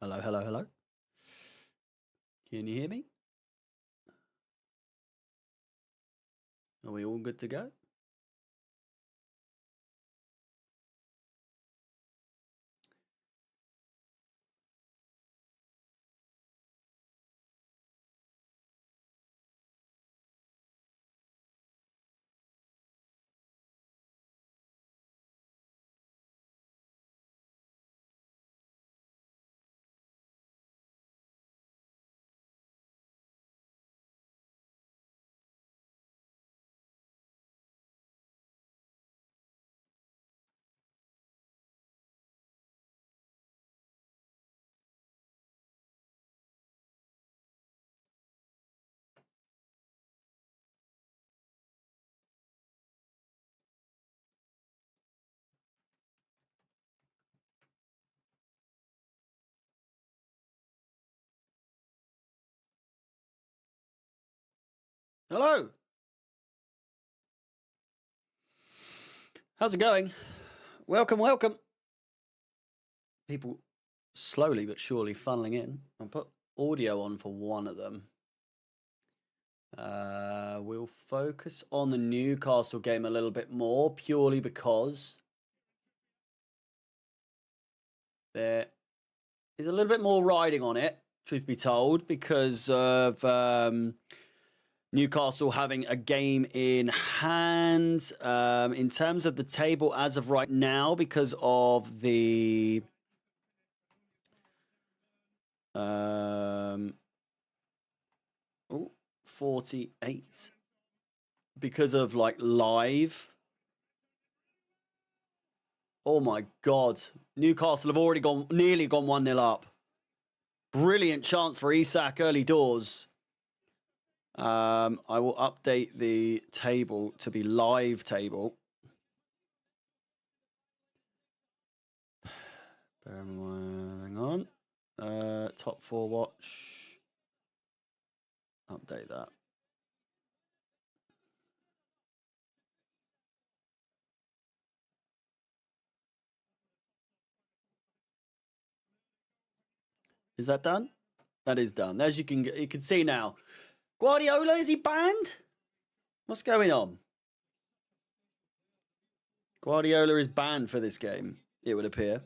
Hello, hello, hello. Can you hear me? Are we all good to go? Hello. How's it going? Welcome, welcome. People slowly but surely funneling in. I'll put audio on for one of them. We'll focus on the Newcastle game a little bit more, purely because there is a little bit more riding on it, truth be told, because of Newcastle having a game in hand. In terms of the table as of right now, because of the 48, because of like live. Oh my God, Newcastle have already nearly gone 1-0 up. Brilliant chance for Isak early doors. I will update the table to be live table. Hang on. Top 4 watch. Update that. Is that done? That is done. As you can see now. Guardiola, is he banned? What's going on? Guardiola is banned for this game, it would appear.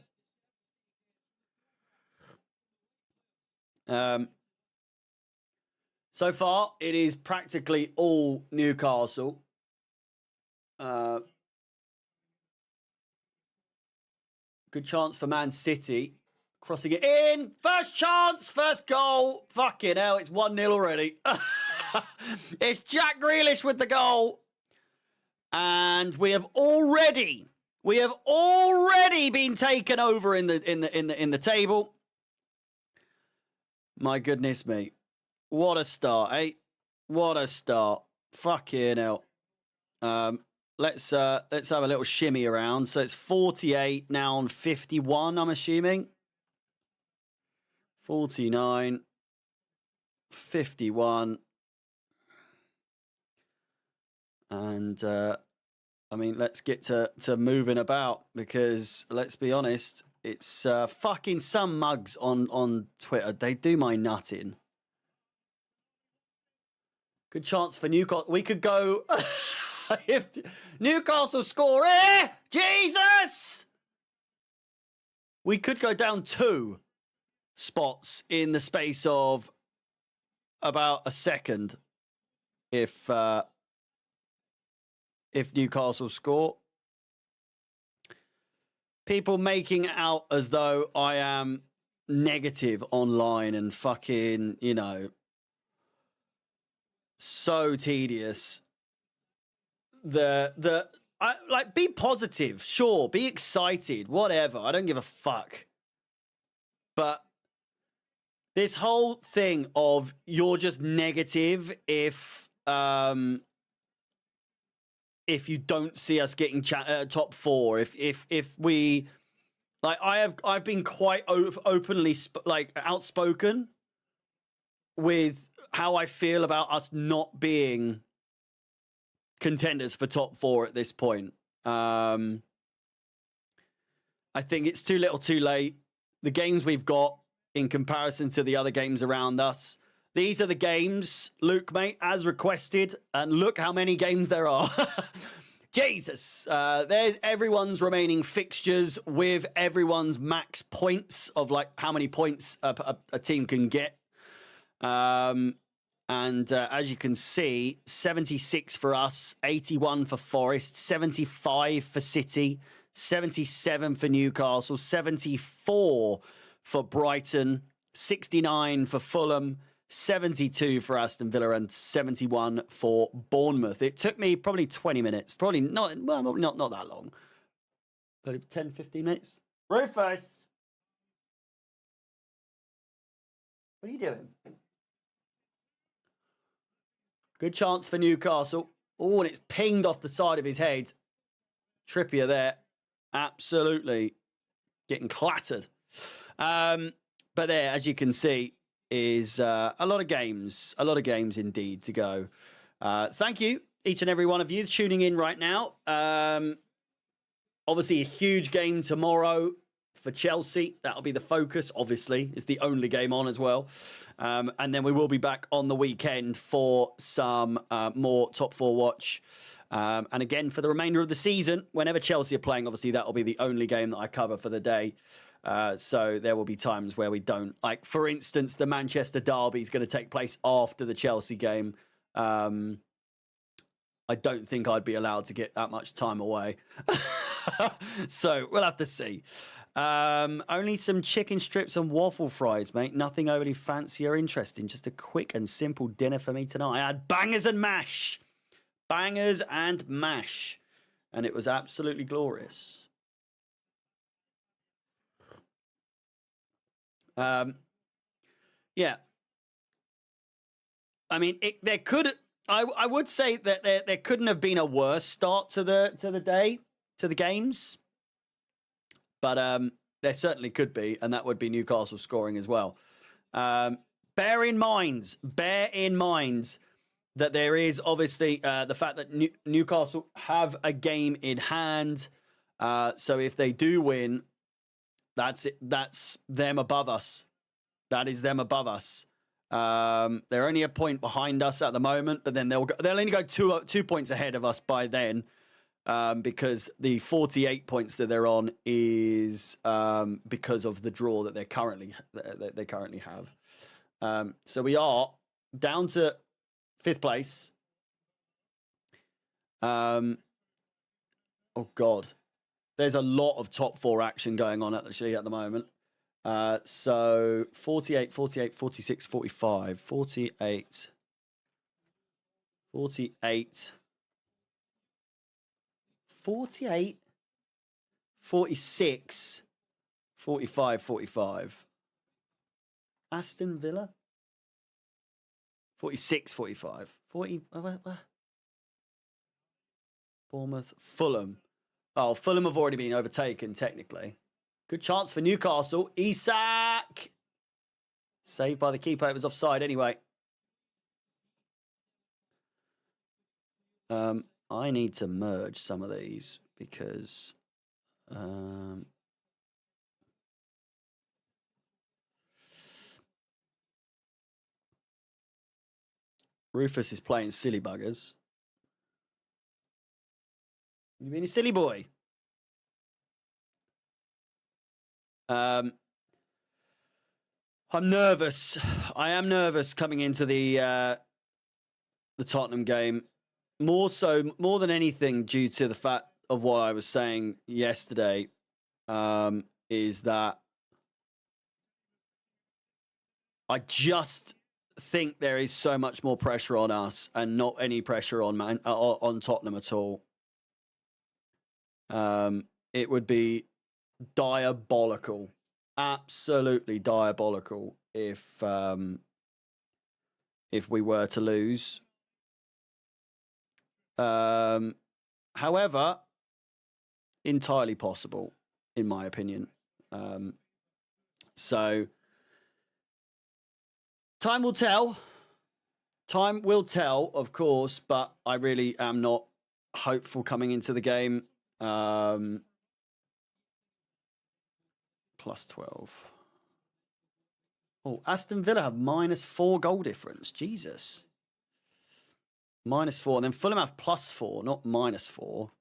So far, it is practically all Newcastle. Good chance for Man City. Crossing it in. First chance, first goal. Fucking hell, it's 1-0 already. It's Jack Grealish with the goal. And we have already been taken over in the table. My goodness me. What a start, eh? What a start. Fucking hell. Let's have a little shimmy around. So it's 48 now on 51, I'm assuming. 49, 51. And I mean, let's get to moving about, because let's be honest, it's fucking some mugs on Twitter. They do my nut in. Good chance for Newcastle. We could go if Newcastle score. Jesus! We could go down 2 spots in the space of about a second if Newcastle score. People making out as though I am negative online and fucking, you know, so tedious. Like, be positive, sure, be excited, whatever. I don't give a fuck. But this whole thing of you're just negative if you don't see us getting top 4, if we, like, I've been quite openly outspoken with how I feel about us not being contenders for top 4 at this point. I think it's too little too late. The games we've got in comparison to the other games around us. These are the games, Luke, mate, as requested. And look how many games there are. Jesus. There's everyone's remaining fixtures with everyone's max points of like how many points a team can get. And as you can see, 76 for us, 81 for Forest, 75 for City, 77 for Newcastle, 74 for Brighton, 69 for Fulham, 72 for Aston Villa, and 71 for Bournemouth. It took me probably 20 minutes. Probably not that long. But 10, 15 minutes. Rufus! What are you doing? Good chance for Newcastle. Oh, and it's pinged off the side of his head. Trippier there. Absolutely getting clattered. But there, as you can see, is a lot of games indeed to go. Thank you, each and every one of you tuning in right now. Obviously, a huge game tomorrow for Chelsea. That'll be the focus, obviously. It's the only game on as well. And then we will be back on the weekend for some more Top 4 watch. And again, for the remainder of the season, whenever Chelsea are playing, obviously, that'll be the only game that I cover for the day. So there will be times where we don't. Like, for instance, the Manchester derby is going to take place after the Chelsea game. I don't think I'd be allowed to get that much time away. So we'll have to see. Only some chicken strips and waffle fries, mate. Nothing overly fancy or interesting. Just a quick and simple dinner for me tonight. I had bangers and mash. Bangers and mash. And it was absolutely glorious. Yeah. I mean, there could... I would say that there couldn't have been a worse start to the day, to the games. But there certainly could be, and that would be Newcastle scoring as well. Bear in mind that there is obviously the fact that Newcastle have a game in hand. So if they do win, that's it. That's them above us. That is them above us. They're only a point behind us at the moment, but then they'll only go 2 points ahead of us by then. Because the 48 points that they're on is because of the draw that they currently have. So we are down to 5th place. Oh God, there's a lot of top 4 action going on actually at the moment. So 48, 48, 46, 45, 48, 48. 48, 46, 45, 45. Aston Villa? 46, 45. 40, Bournemouth, Fulham. Oh, Fulham have already been overtaken, technically. Good chance for Newcastle. Isak! Saved by the keeper. It was offside anyway. I need to merge some of these because Rufus is playing silly buggers. You mean a silly boy? I'm nervous. I am nervous coming into the Tottenham game. More than anything, due to the fact of what I was saying yesterday, is that I just think there is so much more pressure on us, and not any pressure on Tottenham at all. It would be diabolical, absolutely diabolical, if we were to lose. However, entirely possible, in my opinion. So, time will tell. Time will tell, of course, but I really am not hopeful coming into the game. Plus 12. Oh, Aston Villa have -4 goal difference. Jesus. -4. And then Fulham have +4, not -4.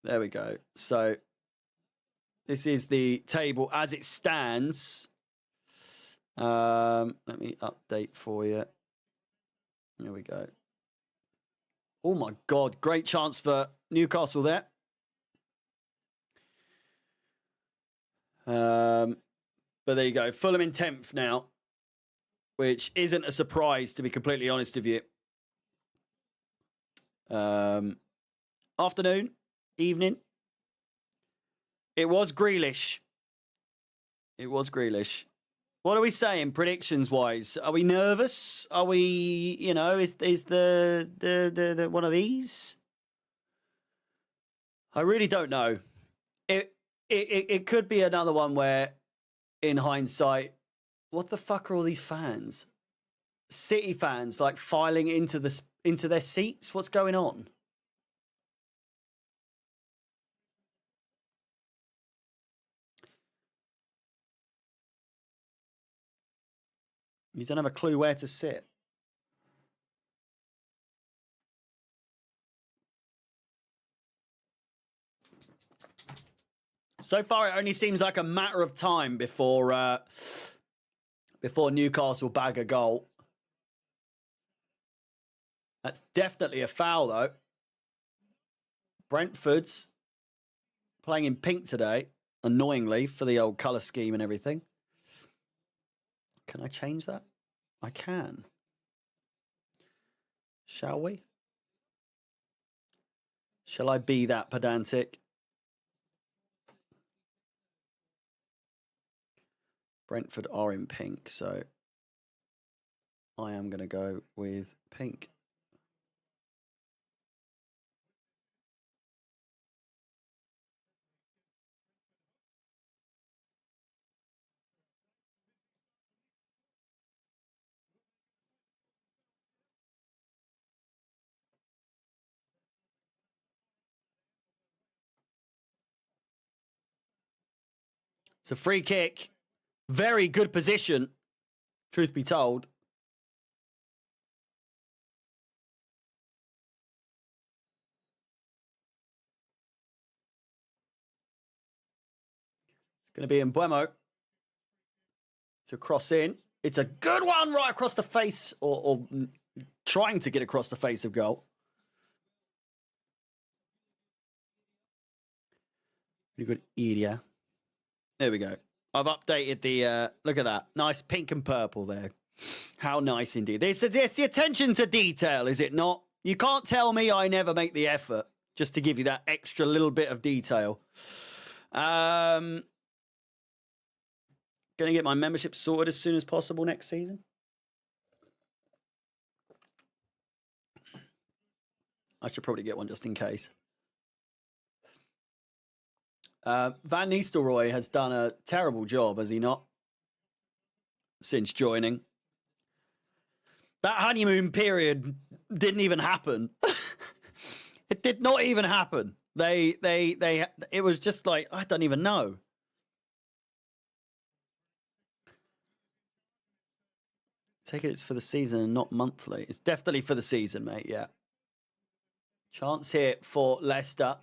There we go. So this is the table as it stands. Let me update for you. There we go. Oh my God, great chance for Newcastle there. But there you go. Fulham in 10th now, which isn't a surprise, to be completely honest with you. Afternoon, evening. It was Grealish. It was Grealish. What are we saying predictions-wise? Are we nervous? Are we, you know, is the one of these? I really don't know. It could be another one where, in hindsight, what the fuck are all these fans? City fans like filing into their seats. What's going on? You don't have a clue where to sit. So far, it only seems like a matter of time before Newcastle bag a goal. That's definitely a foul, though. Brentford's playing in pink today, annoyingly, for the old colour scheme and everything. Can I change that? I can. Shall we? Shall I be that pedantic? Brentford are in pink, so I am going to go with pink. It's a free kick. Very good position, truth be told. It's going to be Mbeumo to cross in. It's a good one right across the face, or trying to get across the face of goal. Really good area. There we go. I've updated the, look at that. Nice pink and purple there. How nice indeed. It's the attention to detail, is it not? You can't tell me I never make the effort just to give you that extra little bit of detail. Going to get my membership sorted as soon as possible next season. I should probably get one just in case. Van Nistelrooy has done a terrible job, has he not? Since joining. That honeymoon period didn't even happen. It did not even happen. It was just like, I don't even know. Take it, it's for the season and not monthly. It's definitely for the season, mate, yeah. Chance here for Leicester.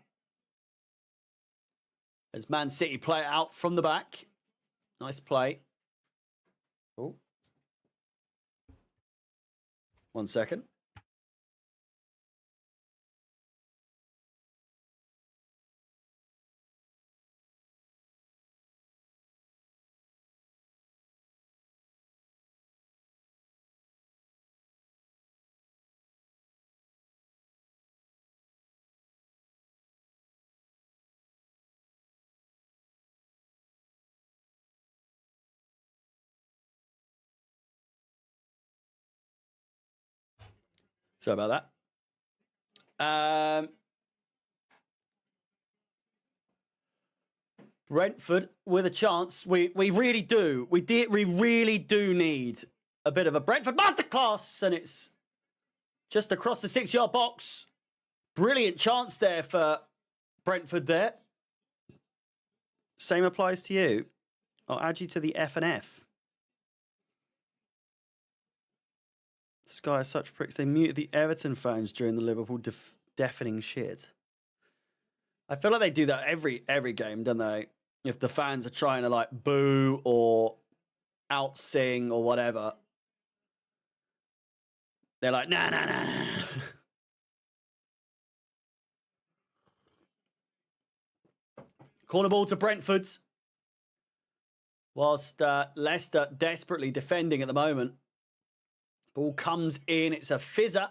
As Man City play it out from the back. Nice play. Oh. 1 second. Sorry about that. Brentford with a chance. We really do. We really do need a bit of a Brentford masterclass, and it's just across the 6-yard box. Brilliant chance there for Brentford there. Same applies to you. I'll add you to the F and F. Sky are such pricks. They muted the Everton fans during the Liverpool deafening shit. I feel like they do that every game, don't they? If the fans are trying to like boo or out sing or whatever, they're like, nah. Corner ball to Brentford's. Whilst Leicester desperately defending at the moment. Ball comes in. It's a fizzer.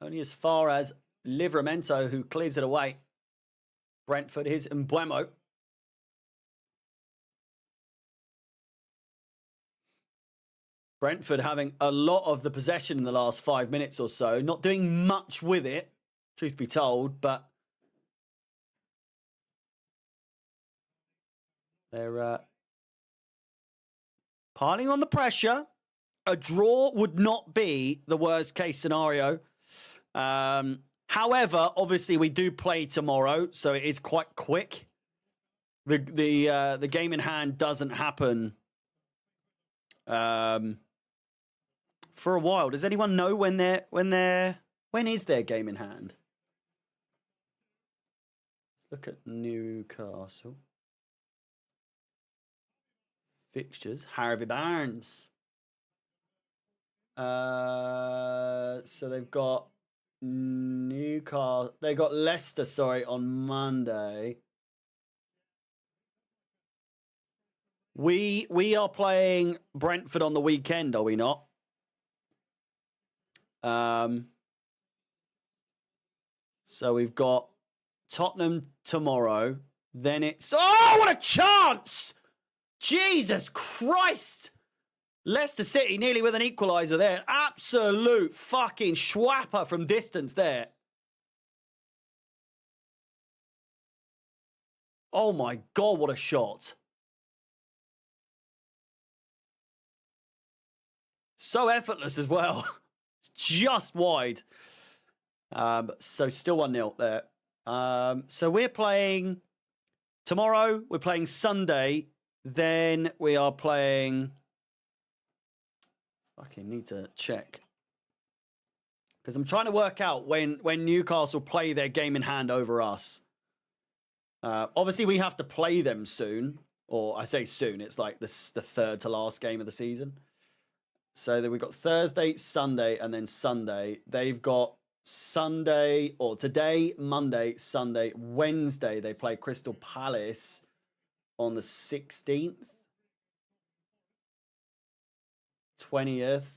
Only as far as Livramento, who clears it away. Brentford is Mbuemo. Brentford having a lot of the possession in the last 5 minutes or so. Not doing much with it, truth be told, but they're piling on the pressure. A draw would not be the worst case scenario. However, obviously we do play tomorrow, so it is quite quick. The game in hand doesn't happen for a while. Does anyone know when is their game in hand? Let's look at Newcastle fixtures. Harvey Barnes. So they've got Newcastle. They got Leicester, on Monday. We are playing Brentford on the weekend, are we not? So we've got Tottenham tomorrow. Then it's what a chance! Jesus Christ! Leicester City nearly with an equaliser there. Absolute fucking schwapper from distance there. Oh my God, what a shot. So effortless as well. Just wide. So still 1-0 there. So we're playing tomorrow. We're playing Sunday. Then we are playing... Fucking need to check. Because I'm trying to work out when Newcastle play their game in hand over us. Obviously, we have to play them soon. Or I say soon. It's like the third to last game of the season. So then we've got Thursday, Sunday, and then Sunday. They've got Sunday, or today, Monday, Sunday, Wednesday. They play Crystal Palace on the 16th. 20th.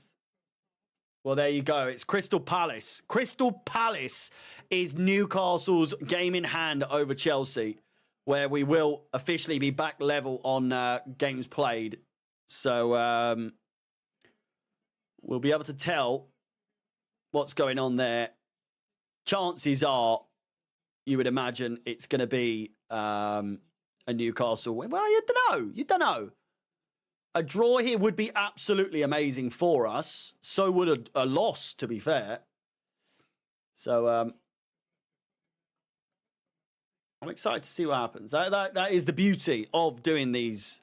Well, there you go. It's Crystal Palace. Crystal Palace is Newcastle's game in hand over Chelsea, where we will officially be back level on games played. So we'll be able to tell what's going on there. Chances are, you would imagine, it's going to be a Newcastle win. Well, you don't know. You don't know. A draw here would be absolutely amazing for us. So would a loss, to be fair. So I'm excited to see what happens. That is the beauty of doing these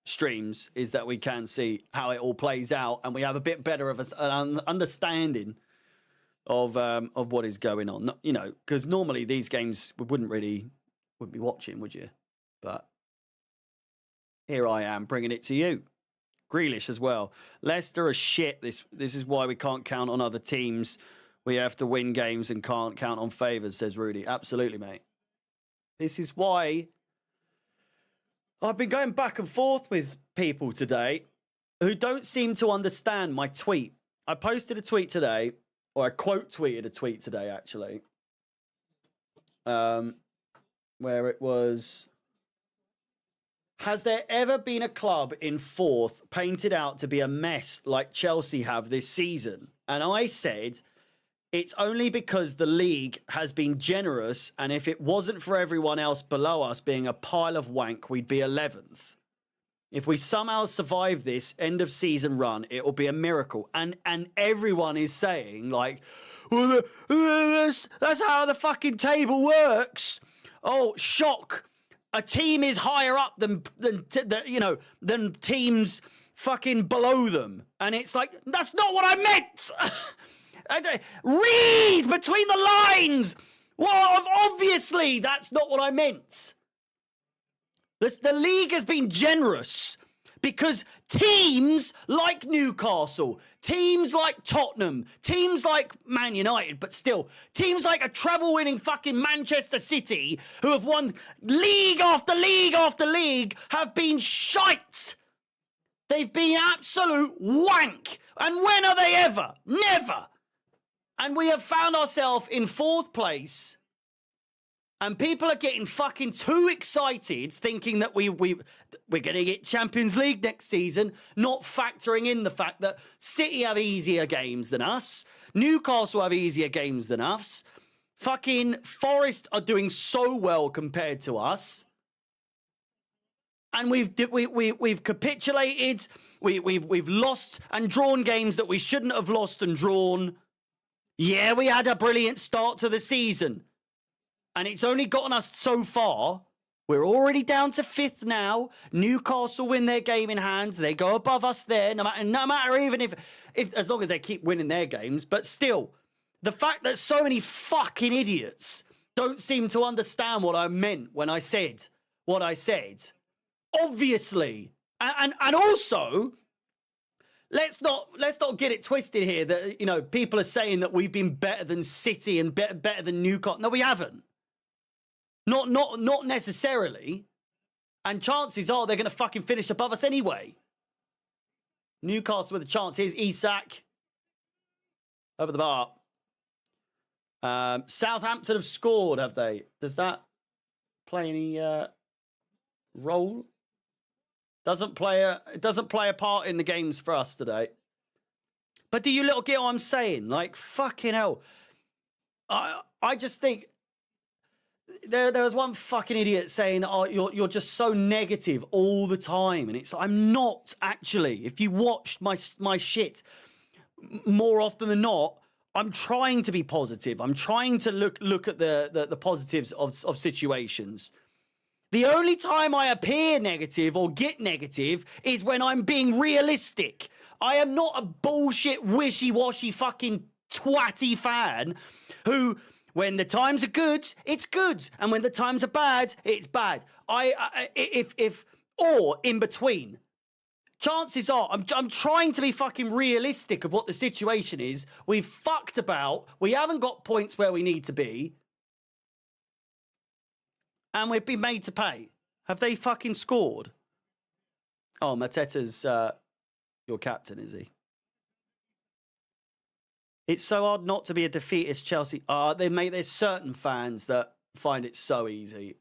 streams, is that we can see how it all plays out, and we have a bit better of an understanding of what is going on. You know, because normally these games we wouldn't be watching, would you? But here I am bringing it to you. Grealish as well. Leicester are shit. This is why we can't count on other teams. We have to win games and can't count on favours, says Rudy. Absolutely, mate. This is why I've been going back and forth with people today who don't seem to understand my tweet. I posted a tweet today, or I quote tweeted a tweet today, actually, where it was... Has there ever been a club in fourth painted out to be a mess like Chelsea have this season? And I said, it's only because the league has been generous, and if it wasn't for everyone else below us being a pile of wank, we'd be 11th. If we somehow survive this end of season run, it will be a miracle. And everyone is saying, like, well, that's how the fucking table works. Oh, shock. A team is higher up than teams fucking below them. And it's like, that's not what I meant. Read between the lines. Well, obviously, that's not what I meant. The league has been generous because teams like Newcastle, teams like Tottenham, teams like Man United, but still, teams like a treble-winning fucking Manchester City who have won league after league after league have been shite. They've been absolute wank. And when are they ever? Never. And we have found ourselves in 4th place. And people are getting fucking too excited thinking that we're going to get Champions League next season, not factoring in the fact that City have easier games than us. Newcastle have easier games than us. Fucking Forest are doing so well compared to us. And we've capitulated. We've lost and drawn games that we shouldn't have lost and drawn. Yeah, we had a brilliant start to the season. And it's only gotten us so far. We're already down to 5th now. Newcastle win their game in hand. They go above us there. No matter even if as long as they keep winning their games. But still, the fact that so many fucking idiots don't seem to understand what I meant when I said what I said. Obviously. And also, let's not get it twisted here that, people are saying that we've been better than City and better than Newcastle. No, we haven't. Not necessarily. And chances are they're going to fucking finish above us anyway. Newcastle with a chance. Here's Isak. Over the bar. Southampton have scored, have they? Does that play any role? Doesn't play a part in the games for us today. But do you little get what I'm saying? Like, fucking hell. I just think there was one fucking idiot saying, "Oh, you're just so negative all the time," and I'm not actually. If you watched my shit more often than not, I'm trying to be positive. I'm trying to look at the positives of situations. The only time I appear negative or get negative is when I'm being realistic. I am not a bullshit, wishy-washy fucking twatty fan who, when the times are good, it's good. And when the times are bad, it's bad. Or in between. Chances are, I'm trying to be fucking realistic of what the situation is. We've fucked about. We haven't got points where we need to be. And we've been made to pay. Have they fucking scored? Oh, Mateta's your captain, is he? It's so hard not to be a defeatist Chelsea. There's certain fans that find it so easy.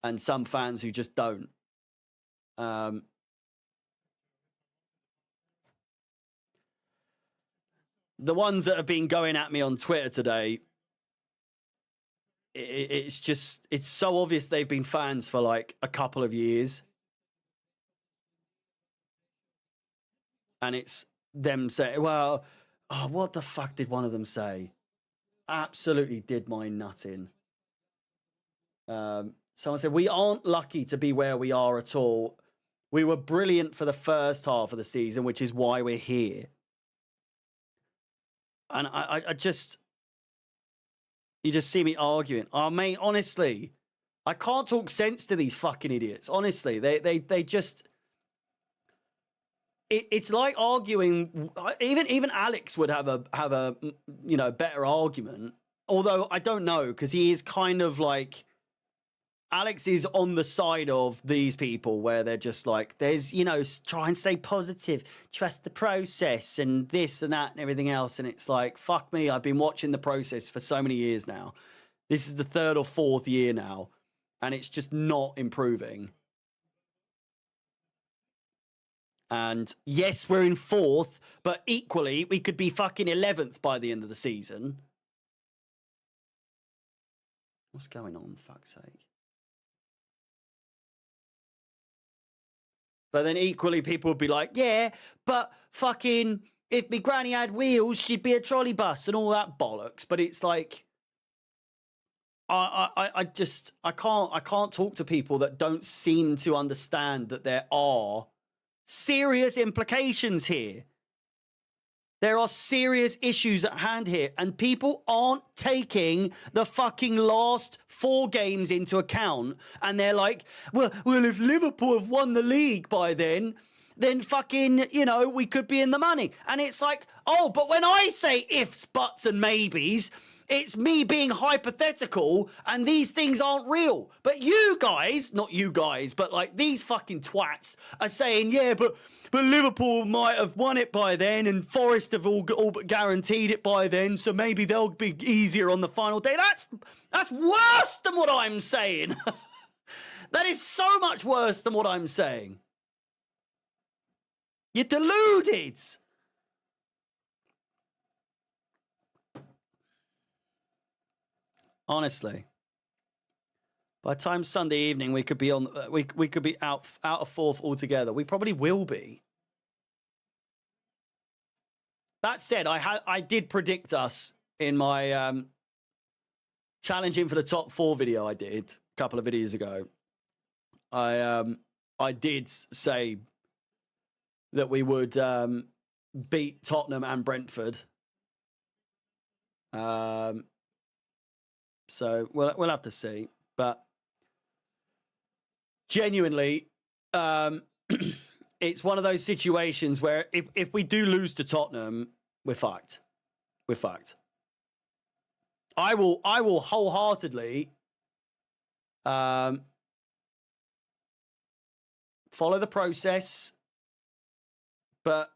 And some fans who just don't. The ones that have been going at me on Twitter today, it's so obvious they've been fans for like a couple of years. And it's them saying, well, what the fuck did one of them say? Absolutely did my nut in. Someone said, we aren't lucky to be where we are at all. We were brilliant for the first half of the season, which is why we're here. And I just... You just see me arguing. Oh, mate, honestly, I can't talk sense to these fucking idiots. Honestly, they just... It's like arguing. Even Alex would have a better argument. Although I don't know, because he is kind of like... Alex is on the side of these people where they're just like, there's, try and stay positive, trust the process and this and that and everything else. And it's like, fuck me, I've been watching the process for so many years now. This is the 3rd or 4th year now, and it's just not improving. And yes, we're in 4th, but equally, we could be fucking 11th by the end of the season. What's going on, fuck's sake? But then equally, people would be like, yeah, but fucking, if my granny had wheels, she'd be a trolley bus and all that bollocks. But it's like, I can't talk to people that don't seem to understand that there are serious implications here. There are serious issues at hand here, and people aren't taking the fucking last 4 games into account. And they're like, well, if Liverpool have won the league by then fucking, you know, we could be in the money. And it's like, oh, but when I say ifs, buts, and maybes, it's me being hypothetical, and these things aren't real. But you guys, not you guys, but like these fucking twats are saying, yeah, but Liverpool might have won it by then, and Forest have all but guaranteed it by then, so maybe they'll be easier on the final day. That's worse than what I'm saying. That is so much worse than what I'm saying. You're deluded. Honestly, by the time Sunday evening we could be on, we could be out of 4th altogether. We probably will be. That said, I did predict us in my challenging for the top 4 video I did a couple of videos ago. I did say that we would beat Tottenham and Brentford. So we'll have to see, but genuinely, it's one of those situations where if we do lose to Tottenham, we're fucked. We're fucked. I will wholeheartedly follow the process, but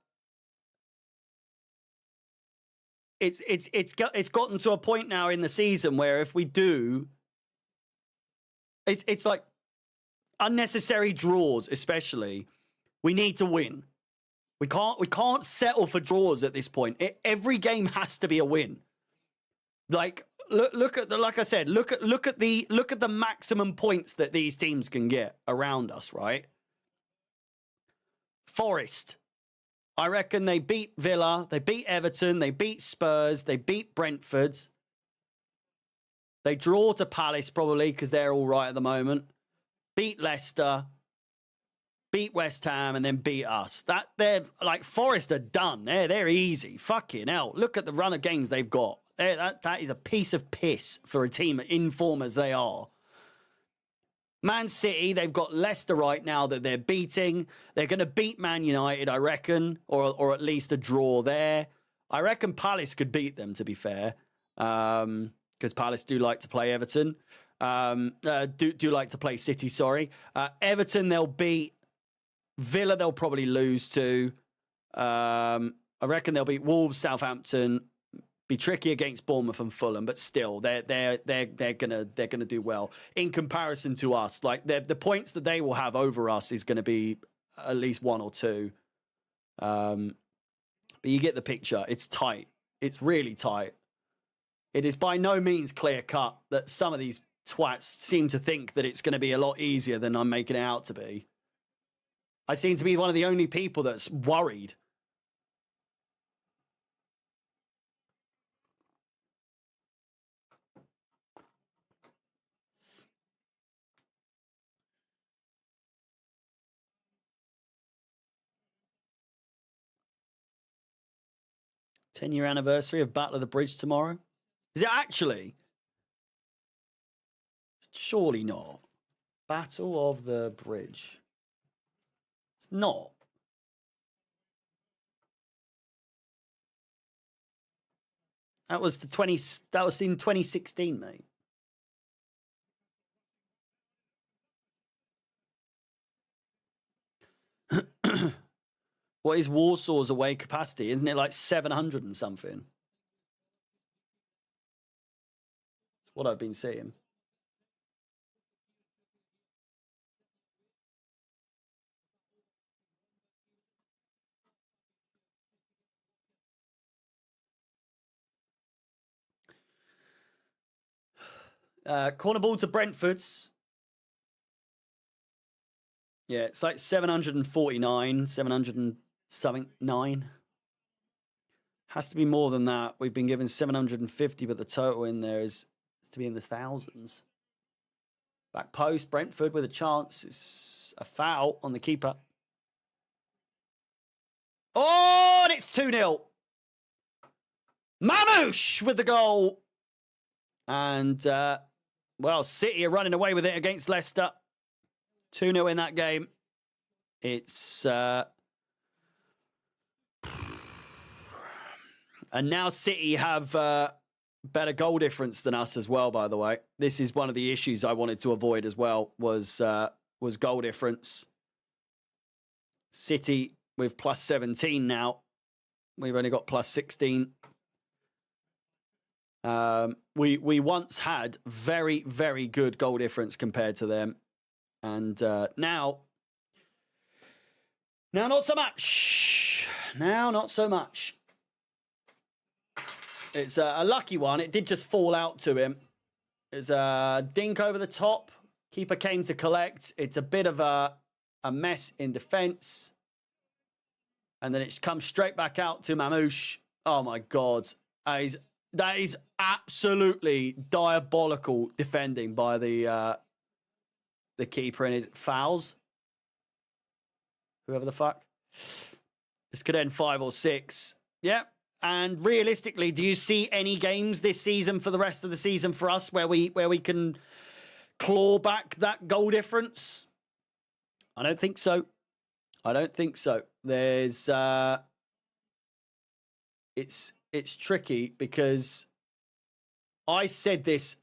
it's gotten to a point now in the season where if we do, it's like unnecessary draws, especially. We need to win. We can't settle for draws at this point. Every game has to be a win. Like look at the, like I said, look at the maximum points that these teams can get around us, right? Forest, I reckon they beat Villa, they beat Everton, they beat Spurs, they beat Brentford. They draw to Palace probably because they're all right at the moment. Beat Leicester, beat West Ham, and then beat us. That they're like Forest are done. They're easy. Fucking hell. Look at the run of games they've got. That is a piece of piss for a team in form as they are. Man City, they've got Leicester right now that they're beating. They're going to beat Man United, I reckon, or at least a draw there. I reckon Palace could beat them, to be fair, because Palace do like to play Everton. Do like to play City, sorry. Everton, they'll beat. Villa, they'll probably lose to. I reckon they'll beat Wolves, Southampton. Be tricky against Bournemouth and Fulham, but still, they're gonna do well in comparison to us. Like the points that they will have over us is going to be at least 1 or 2. But you get the picture. It's tight. It's really tight. It is by no means clear cut that some of these twats seem to think that it's going to be a lot easier than I'm making it out to be. I seem to be one of the only people that's worried. Ten-year anniversary of Battle of the Bridge tomorrow. Is it actually? Surely not. Battle of the Bridge. It's not. That was that was in 2016, mate. What is Warsaw's away capacity? Isn't it like 700 and something? That's what I've been seeing. Corner ball to Brentford's. Yeah, it's like 749, 700 and something 9. Has to be more than that. We've been given 750, but the total in there is to be in the thousands. Back post, Brentford with a chance. It's a foul on the keeper. Oh, and it's 2-0. Mamouche with the goal. And, well, City are running away with it against Leicester. 2-0 in that game. It's... And now City have better goal difference than us as well, by the way. This is one of the issues I wanted to avoid as well, was goal difference. City with plus 17 now. We've only got plus 16. We once had very, very good goal difference compared to them. And now not so much. Now not so much. It's a lucky one. It did just fall out to him. It's a dink over the top. Keeper came to collect. It's a bit of a mess in defence. And then it's come straight back out to Mamouche. Oh, my God. That is absolutely diabolical defending by the keeper and his fouls. Whoever the fuck. This could end 5 or 6. Yeah. And realistically, do you see any games this season for the rest of the season for us where we can claw back that goal difference? I don't think so. I don't think so. There's it's tricky because I said this.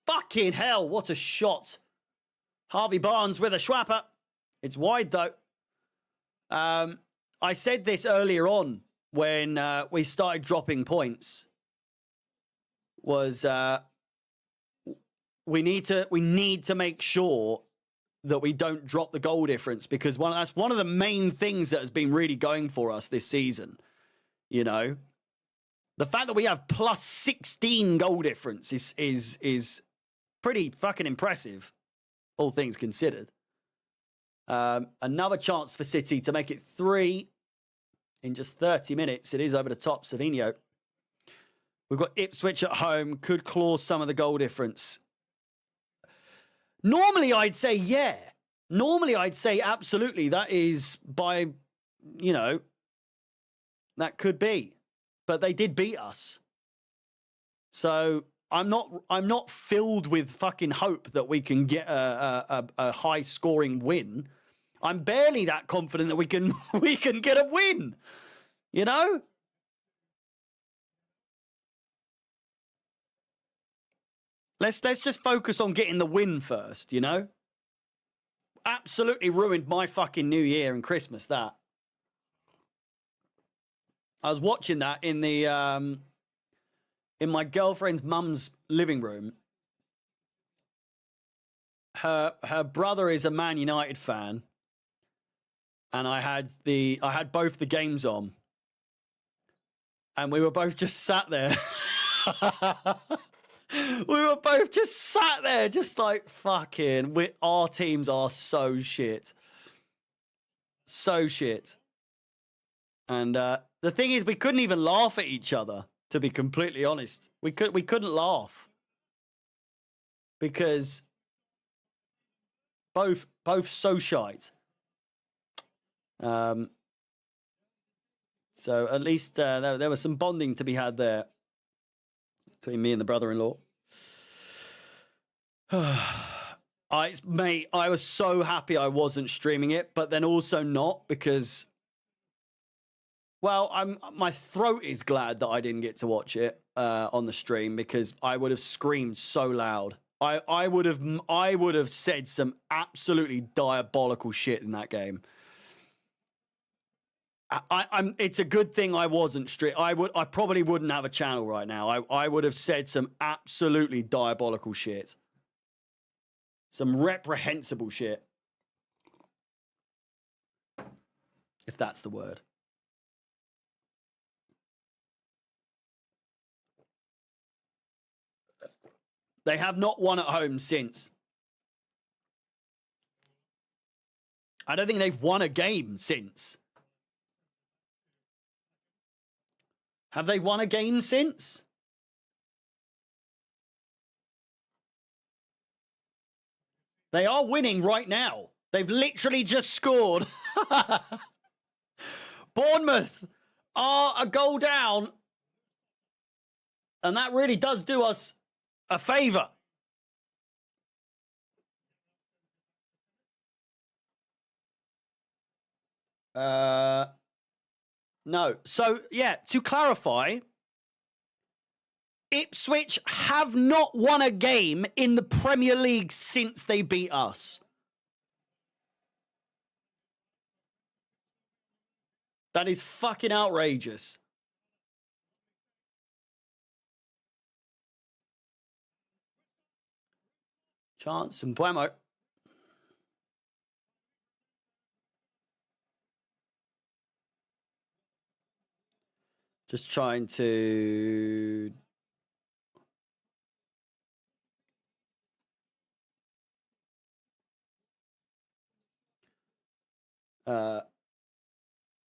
Fucking hell, what a shot. Harvey Barnes with a schwapper. It's wide though. I said this earlier on when we started dropping points, was we need to make sure that we don't drop the goal difference, because that's one of the main things that has been really going for us this season. You know, the fact that we have plus 16 goal difference is pretty fucking impressive, all things considered. Another chance for City to make it 3 in just 30 minutes. It is over the top, Savinho. We've got Ipswich at home. Could claw some of the goal difference. Normally, I'd say yeah. Normally, I'd say absolutely. That is by, you know, that could be. But they did beat us. So I'm not filled with fucking hope that we can get a high scoring win. I'm barely that confident that we can get a win. You know? Let's just focus on getting the win first, you know? Absolutely ruined my fucking New Year and Christmas, that. I was watching that in the in my girlfriend's mum's living room. Her brother is a Man United fan. And I had both the games on. And we were both just sat there. We were both just sat there, just like, fucking, our teams are so shit. So shit. And the thing is, we couldn't even laugh at each other, to be completely honest. We couldn't laugh. Because both so shite. So at least there was some bonding to be had there between me and the brother-in-law. Mate, I was so happy I wasn't streaming it, but then also not, because, well, my throat is glad that I didn't get to watch it on the stream, because I would have screamed so loud. I would have said some absolutely diabolical shit in that game. It's a good thing I wasn't strict. I probably wouldn't have a channel right now. I would have said some absolutely diabolical shit. Some reprehensible shit. If that's the word. They have not won at home since. I don't think they've won a game since. Have they won a game since? They are winning right now. They've literally just scored. Bournemouth are a goal down. And that really does do us a favour. No. So, yeah, to clarify, Ipswich have not won a game in the Premier League since they beat us. That is fucking outrageous. Chance and Buemo. Just trying to...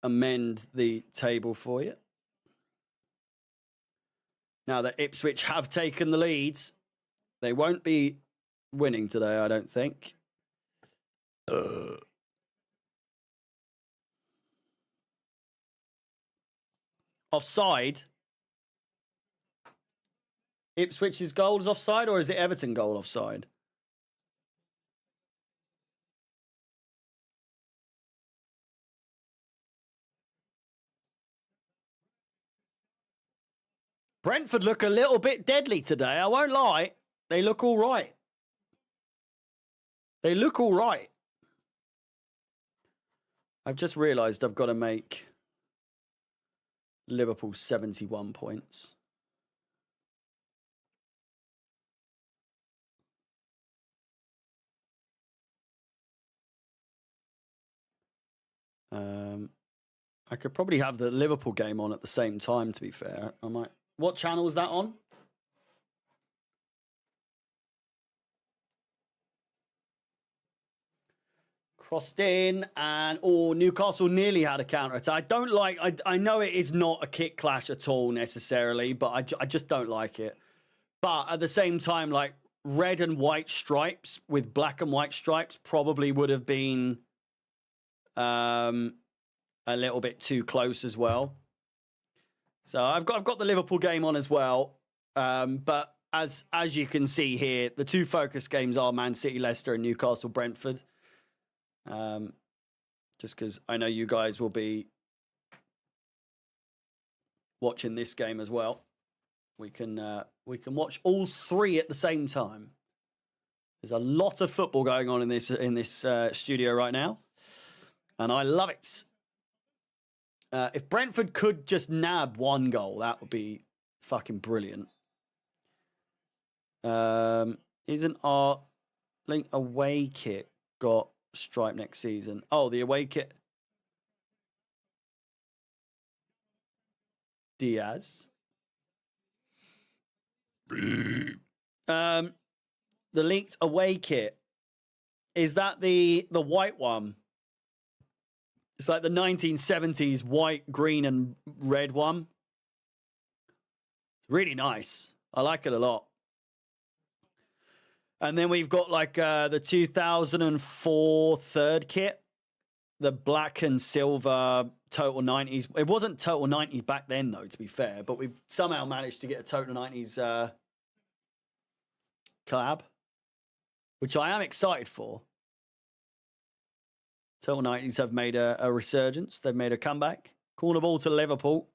amend the table for you. Now that Ipswich have taken the leads, they won't be winning today, I don't think. Offside. Ipswich's goal is offside, or is it Everton goal offside? Brentford look a little bit deadly today, I won't lie. They look all right. They look all right. I've just realised I've got to make Liverpool 71 points. I could probably have the Liverpool game on at the same time, to be fair. I might. What channel is that on? Crossed in, and Newcastle nearly had a counter-attack. I don't like... I know it is not a kick clash at all, necessarily, but I just don't like it. But at the same time, like, red and white stripes with black and white stripes probably would have been a little bit too close as well. So I've got the Liverpool game on as well. But as you can see here, the two focus games are Man City, Leicester, and Newcastle, Brentford. Just because I know you guys will be watching this game as well. We can watch all three at the same time. There's a lot of football going on in this studio right now, and I love it. If Brentford could just nab one goal, that would be fucking brilliant. Isn't our away kit got stripe next season? Oh, the away kit. Diaz. The leaked away kit. Is that the white one? It's like the 1970s white, green, and red one. It's really nice. I like it a lot. And then we've got like the 2004 third kit. The black and silver Total 90s. It wasn't Total 90s back then, though, to be fair. But we've somehow managed to get a Total 90s collab, which I am excited for. Total 90s have made a resurgence. They've made a comeback. Corner ball to Liverpool.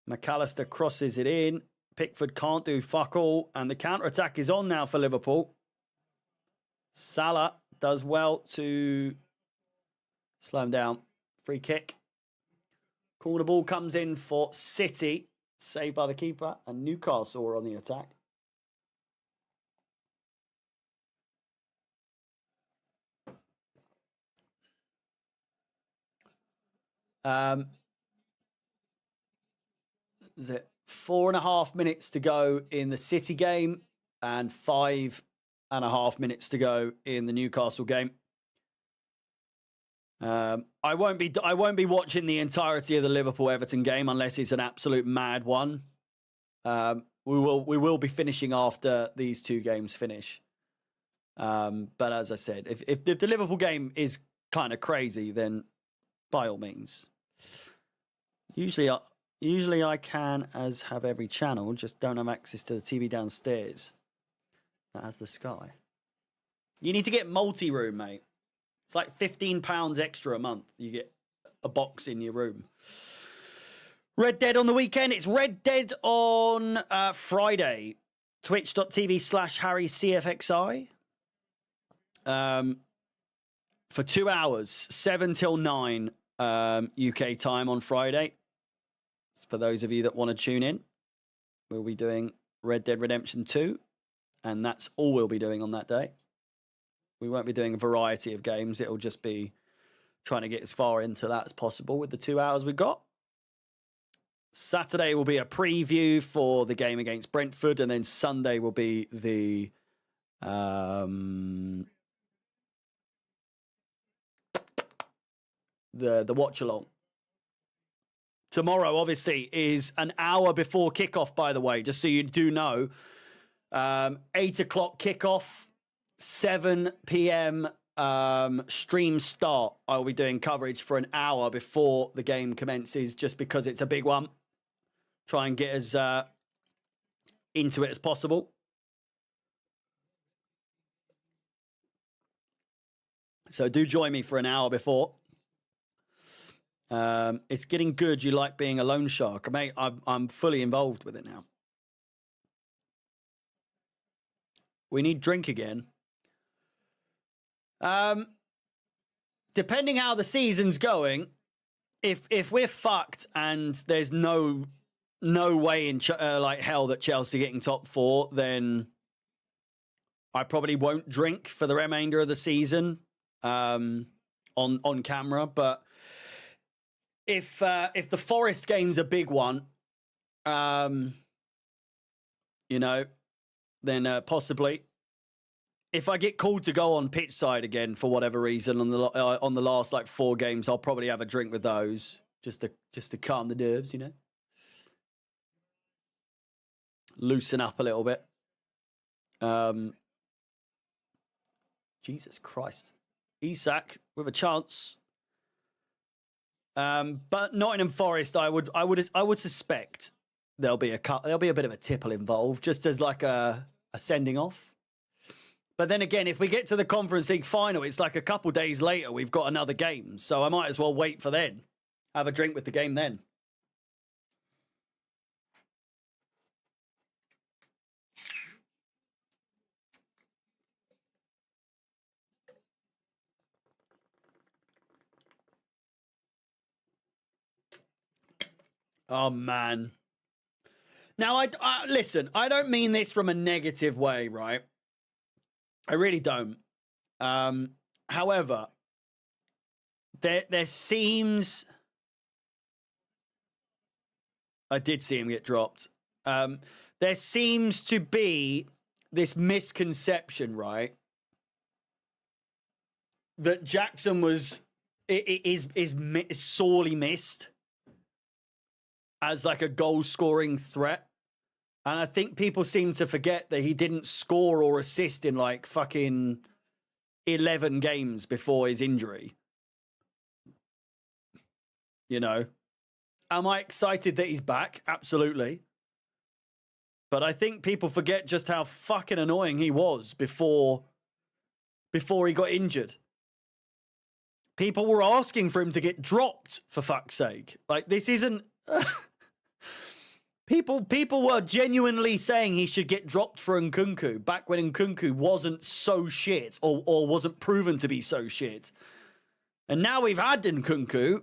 McAllister crosses it in. Pickford can't do fuck all. And the counter-attack is on now for Liverpool. Salah does well to slow him down. Free kick. Corner ball comes in for City. Saved by the keeper. And Newcastle are on the attack. Is it 4.5 minutes to go in the City game and 5.5 minutes to go in the Newcastle game? I won't be watching the entirety of the Liverpool Everton game unless it's an absolute mad one. We will be finishing after these two games finish. But as I said, if the Liverpool game is kind of crazy, then by all means. Usually I can have every channel, just don't have access to the TV downstairs that has the Sky. You need to get multi-room, mate. It's like £15 extra a month. You get a box in your room. Red Dead on the weekend. It's Red Dead on Friday. Twitch.tv/HarryCFXI. For 2 hours, 7 till 9 UK time on Friday. For those of you that want to tune in, we'll be doing Red Dead Redemption 2. And that's all we'll be doing on that day. We won't be doing a variety of games. It'll just be trying to get as far into that as possible with the 2 hours we've got. Saturday will be a preview for the game against Brentford, and then Sunday will be the watch along. Tomorrow, obviously, is an hour before kickoff, by the way, just so you do know. 8 o'clock kickoff, 7 p.m. Stream start. I will be doing coverage for an hour before the game commences, just because it's a big one. Try and get as into it as possible. So do join me for an hour before. It's getting good. You like being a loan shark, mate? I'm fully involved with it now. We need drink again. Depending how the season's going, if we're fucked and there's no way in like hell that Chelsea getting top 4, then I probably won't drink for the remainder of the season on camera. But if the Forest game's a big one, you know, then possibly. If I get called to go on pitch side again for whatever reason on the last like 4 games, I'll probably have a drink with those just to calm the nerves, you know, loosen up a little bit. Jesus Christ, Isak with a chance, but Nottingham Forest. I would suspect there'll be a bit of a tipple involved, just as like a sending off. But then again, if we get to the Conference League final, it's like a couple days later, we've got another game. So I might as well wait for then. Have a drink with the game then. Oh, man. Now, I listen, I don't mean this from a negative way, right? I really don't. However, there seems... I did see him get dropped. There seems to be this misconception, right? That Jackson is sorely missed as like a goal-scoring threat. And I think people seem to forget that he didn't score or assist in like fucking 11 games before his injury. You know? Am I excited that he's back? Absolutely. But I think people forget just how fucking annoying he was before he got injured. People were asking for him to get dropped, for fuck's sake. Like, this isn't... People were genuinely saying he should get dropped for Nkunku back when Nkunku wasn't so shit or wasn't proven to be so shit. And now we've had Nkunku.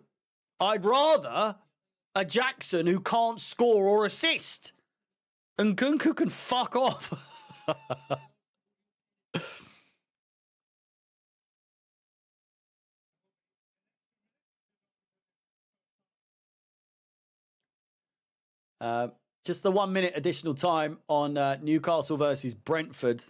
I'd rather a Jackson who can't score or assist. Nkunku can fuck off. Just the 1 minute additional time on Newcastle versus Brentford.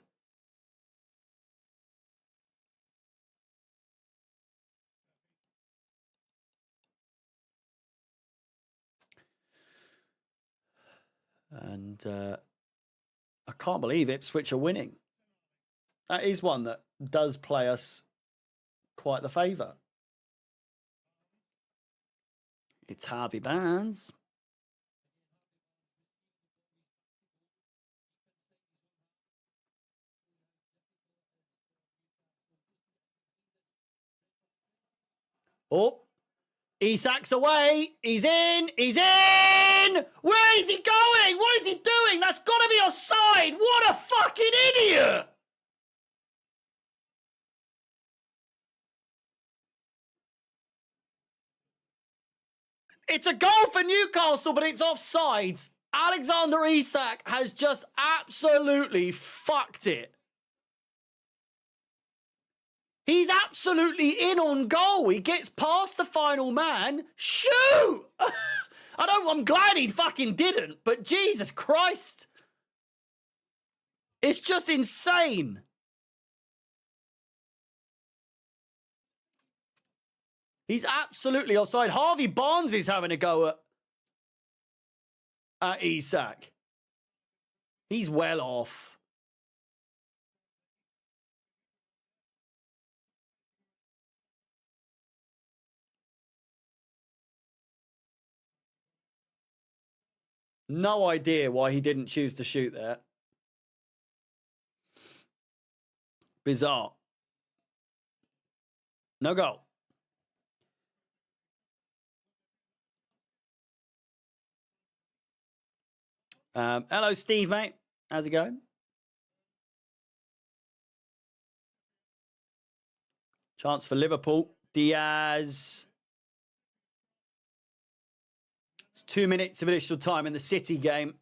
And I can't believe Ipswich are winning. That is one that does play us quite the favour. It's Harvey Barnes. Oh, Isak's away. He's in. He's in. Where is he going? What is he doing? That's got to be offside. What a fucking idiot. It's a goal for Newcastle, but it's offsides. Alexander Isak has just absolutely fucked it. He's absolutely in on goal. He gets past the final man. Shoot! I'm glad he fucking didn't, but Jesus Christ. It's just insane. He's absolutely offside. Harvey Barnes is having a go at Isak. He's well off. No idea why he didn't choose to shoot there. Bizarre. No goal. Hello, Steve, mate. How's it going? Chance for Liverpool. Diaz. It's 2 minutes of additional time in the City game.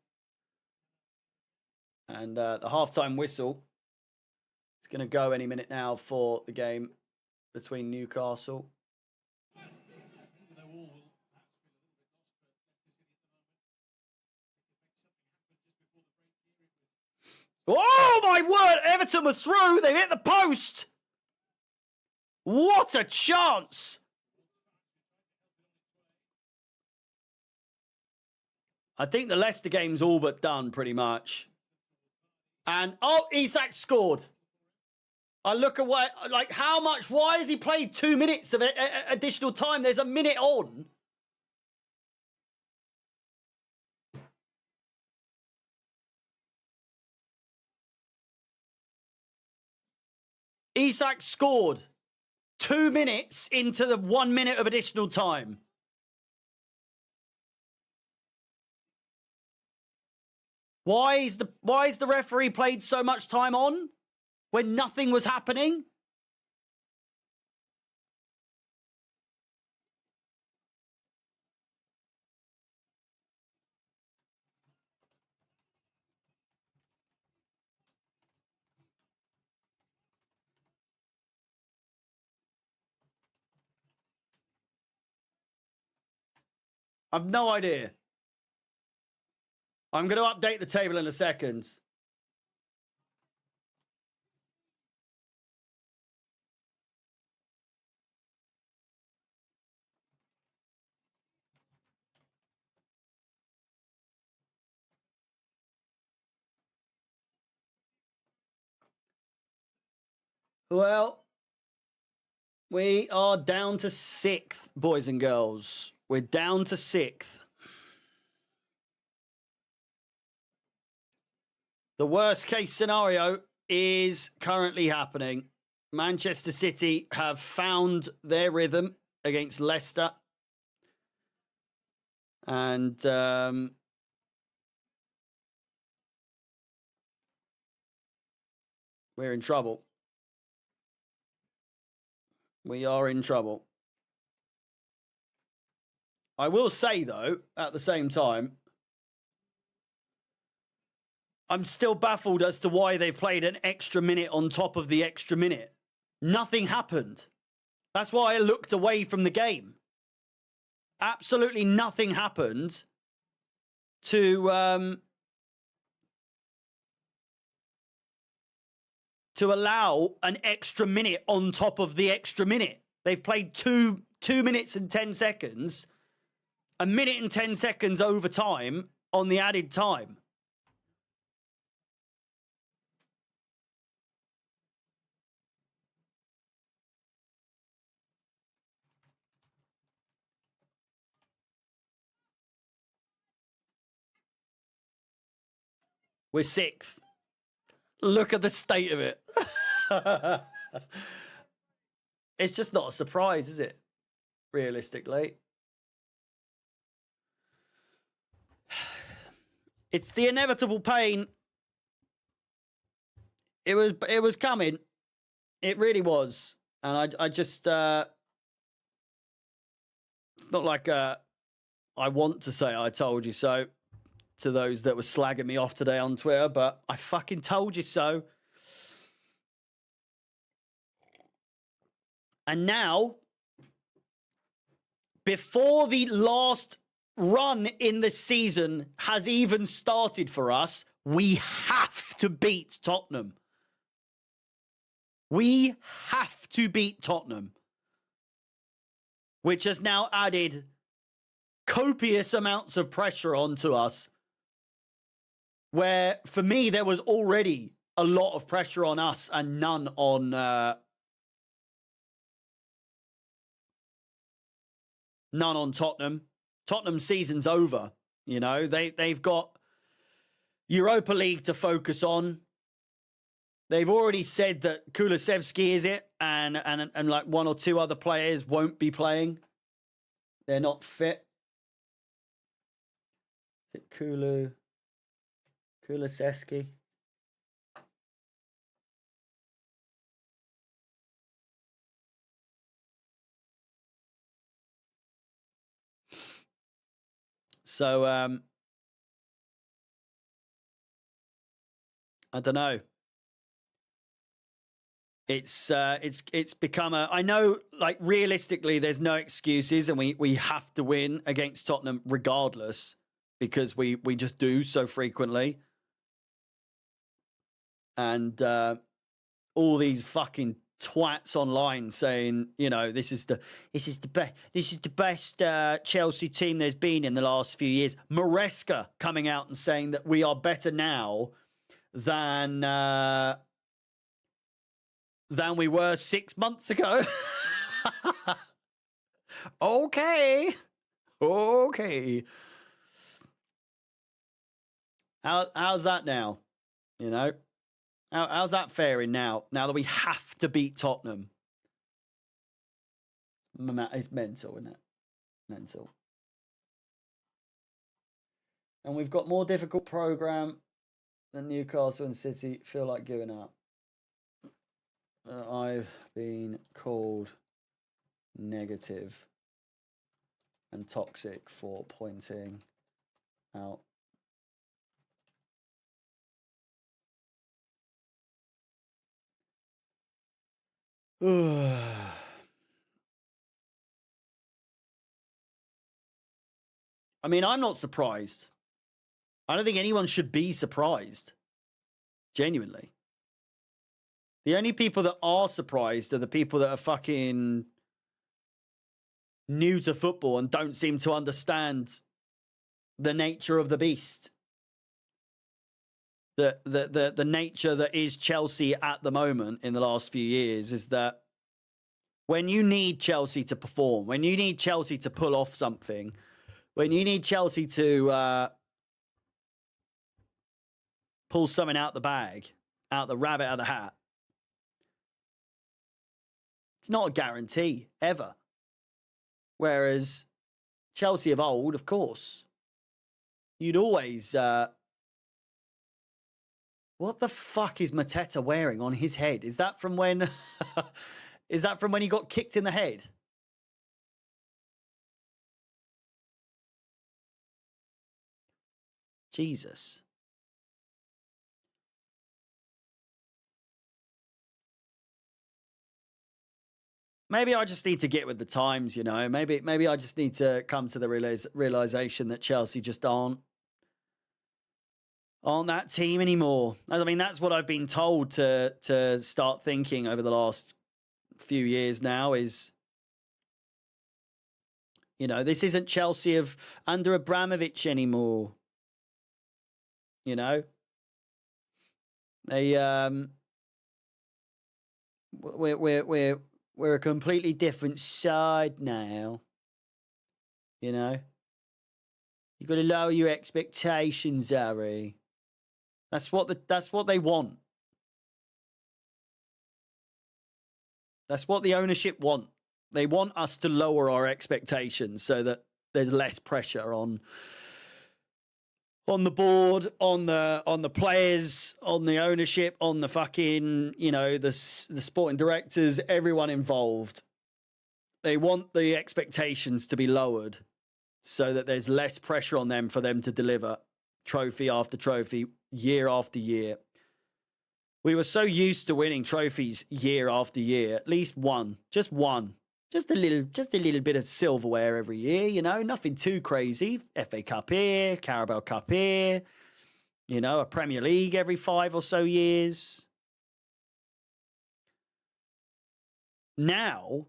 And the halftime whistle is going to go any minute now for the game between Newcastle. Oh, my word. Everton were through. They hit the post. What a chance. I think the Leicester game's all but done, pretty much. And, oh, Isak scored. I look away, like, how much? Why has he played 2 minutes of additional time? There's a minute on. Isak scored 2 minutes into the 1 minute of additional time. Why is the referee played so much time on when nothing was happening? I've no idea. I'm going to update the table in a second. Well, we are down to 6th, boys and girls. We're down to 6th. The worst case scenario is currently happening. Manchester City have found their rhythm against Leicester. And we're in trouble. We are in trouble. I will say, though, at the same time, I'm still baffled as to why they played an extra minute on top of the extra minute. Nothing happened. That's why I looked away from the game. Absolutely nothing happened to allow an extra minute on top of the extra minute. They've played 2 minutes and 10 seconds, a minute and 10 seconds overtime, on the added time. We're 6th. Look at the state of it. It's just not a surprise, is it? Realistically. It's the inevitable pain. It was coming. It really was. And I just it's not like I want to say I told you so to those that were slagging me off today on Twitter, but I fucking told you so. And now, before the last run in the season has even started for us, we have to beat Tottenham. We have to beat Tottenham, which has now added copious amounts of pressure onto us, where for me there was already a lot of pressure on us and none on Tottenham. Tottenham's season's over. You know, they've got Europa League to focus on. They've already said that Kulusevski is it, and like 1 or 2 other players won't be playing. They're not fit. Is it Kulusevski? So I don't know. It's become a. I know, like realistically, there's no excuses, and we have to win against Tottenham regardless because we just do so frequently, and all these fucking twats online saying, you know, this is the best Chelsea team there's been in the last few years. Maresca coming out and saying that we are better now than we were 6 months ago. Okay. How's that now? You know, how's that faring now? Now that we have to beat Tottenham, it's mental, isn't it? Mental. And we've got more difficult program than Newcastle and City. Feel like giving up. I've been called negative and toxic for pointing out. I mean, I'm not surprised. I don't think anyone should be surprised. Genuinely. The only people that are surprised are the people that are fucking new to football and don't seem to understand the nature of the beast. The nature that is Chelsea at the moment in the last few years is that when you need Chelsea to perform, when you need Chelsea to pull off something, when you need Chelsea to pull something out the bag, out the rabbit out of the hat, it's not a guarantee, ever. Whereas Chelsea of old, of course, you'd always... what the fuck is Mateta wearing on his head? Is that from when... is that from when he got kicked in the head? Jesus. Maybe I just need to get with the times, you know. Maybe I just need to come to the realization that Chelsea just aren't that team anymore. I mean, that's what I've been told to start thinking over the last few years now is, you know, this isn't Chelsea of under Abramovich anymore. You know, they we're a completely different side now. You know, you got to lower your expectations, Harry. That's what they want. That's what the ownership want. They want us to lower our expectations so that there's less pressure on the board, on the players, on the ownership, on the fucking, you know, the sporting directors, everyone involved. They want the expectations to be lowered so that there's less pressure on them for them to deliver trophy after trophy, year after year. We were so used to winning trophies year after year, at least one, just a little bit of silverware every year, you know, nothing too crazy. FA Cup here, Carabao Cup here, you know, a Premier League every 5 or so years. Now,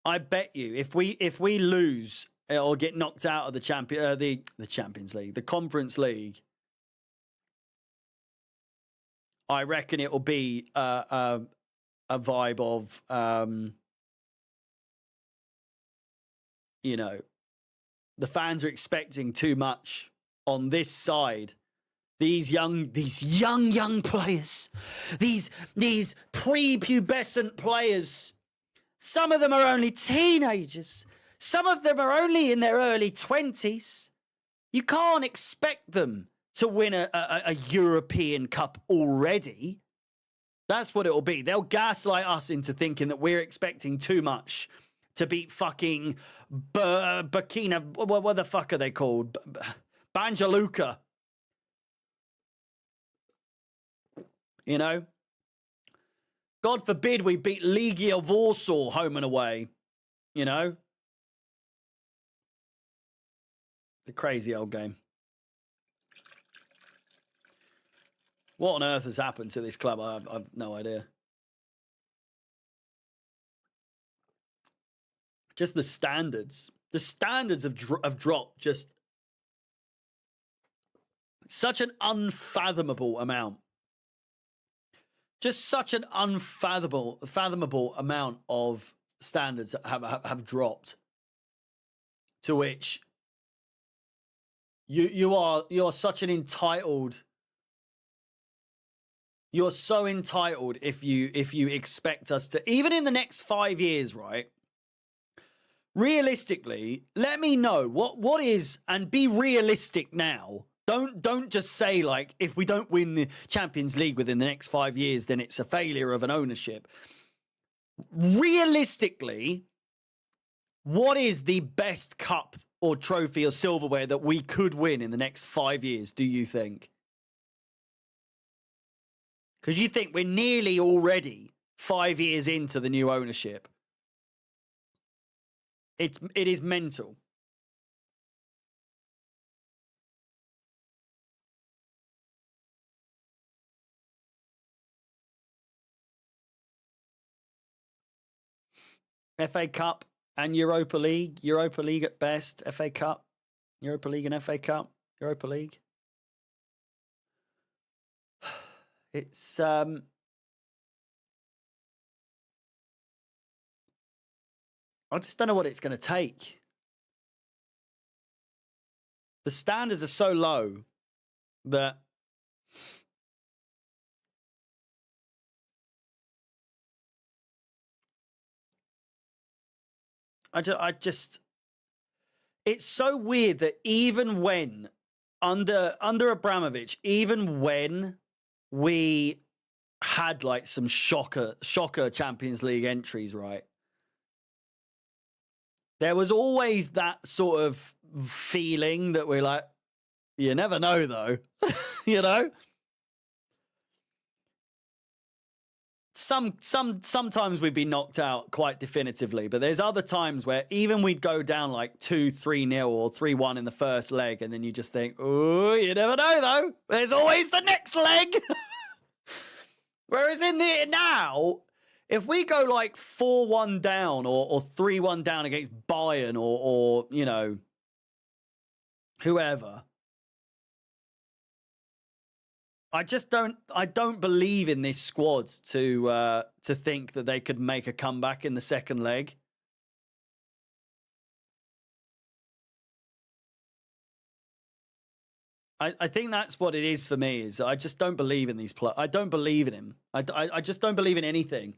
I bet you if we lose or get knocked out of the Champions League, the Conference League, I reckon it will be a vibe of, you know, the fans are expecting too much on this side. These young players, these prepubescent players. Some of them are only teenagers. Some of them are only in their early 20s. You can't expect them to win a European Cup already. That's what it'll be. They'll gaslight us into thinking that we're expecting too much to beat fucking Burkina. What the fuck are they called? Banja Luka. You know? God forbid we beat Legia Warsaw home and away. You know? The crazy old game. What on earth has happened to this club? I've no idea. Just the standards. The standards have dropped just such an unfathomable amount. Just such an unfathomable amount of standards have dropped. To which you are such an entitled. You're so entitled if you expect us to, even in the next 5 years, right? Realistically, let me know what is, and be realistic now. Don't just say, like, if we don't win the Champions League within the next 5 years, then it's a failure of an ownership. Realistically, what is the best cup or trophy or silverware that we could win in the next 5 years, do you think? Because you think we're nearly already 5 years into the new ownership. It is mental. FA Cup and Europa League. Europa League at best. FA Cup. Europa League and FA Cup. Europa League. It's I just don't know what it's going to take. The standards are so low that I just it's so weird that even when under Abramovich, even when we had like some shocker Champions League entries, right? There was always that sort of feeling that we're like, you never know though, you know? Sometimes we'd be knocked out quite definitively, but there's other times where even we'd go down like 2-3-0 or 3-1 in the first leg, and then you just think, oh, you never know though. There's always the next leg. Whereas in the now, if we go like 4-1 down or 3-1 down against Bayern or you know, whoever, I don't believe in this squad to think that they could make a comeback in the second leg. I think that's what it is for me. Is I just don't believe in these players. I don't believe in him. I just don't believe in anything.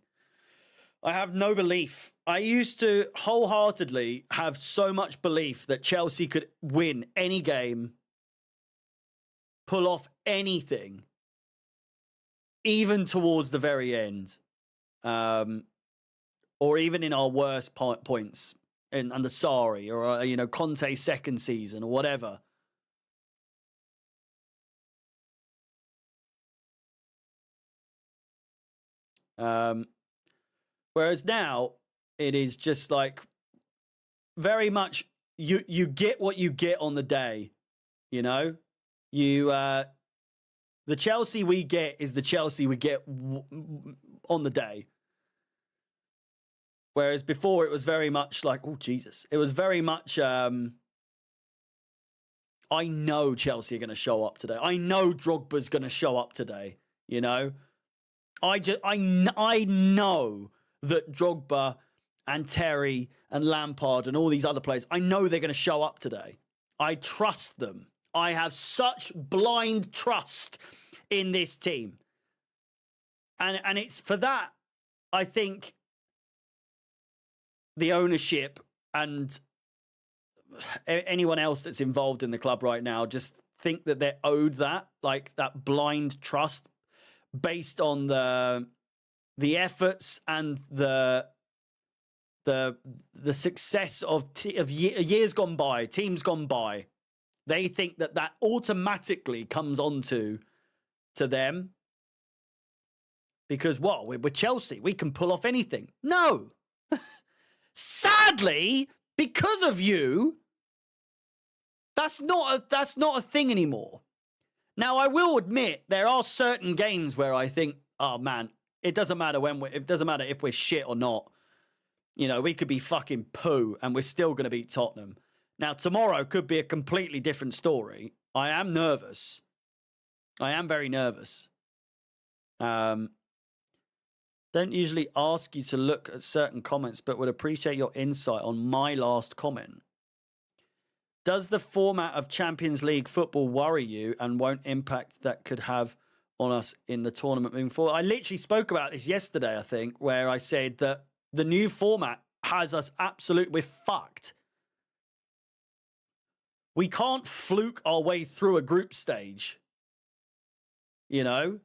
I have no belief. I used to wholeheartedly have so much belief that Chelsea could win any game, pull off anything, even towards the very end, or even in our worst points under Sarri or Conte's second season or whatever. Whereas now it is just like very much you get what you get on the day, you know. The Chelsea we get is the Chelsea we get on the day. Whereas before it was very much like, oh Jesus, it was very much I know Chelsea are going to show up today. I know Drogba's going to show up today, you know. I know that Drogba and Terry and Lampard and all these other players, I know they're going to show up today. I trust them. I have such blind trust in this team. And it's for that, I think, the ownership and anyone else that's involved in the club right now just think that they're owed that, like that blind trust based on the efforts and the success of years gone by, teams gone by. They think that automatically comes onto them because, well, we're Chelsea. We can pull off anything. No. Sadly, because of you, that's not a thing anymore. Now, I will admit there are certain games where I think, oh man, it doesn't matter it doesn't matter if we're shit or not. You know, we could be fucking poo and we're still going to beat Tottenham. Now, tomorrow could be a completely different story. I am nervous. I am very nervous. Don't usually ask you to look at certain comments, but would appreciate your insight on my last comment. Does the format of Champions League football worry you and won't impact that could have on us in the tournament moving forward? I literally spoke about this yesterday, I think, where I said that the new format has us absolutely, we're fucked. We can't fluke our way through a group stage. You know?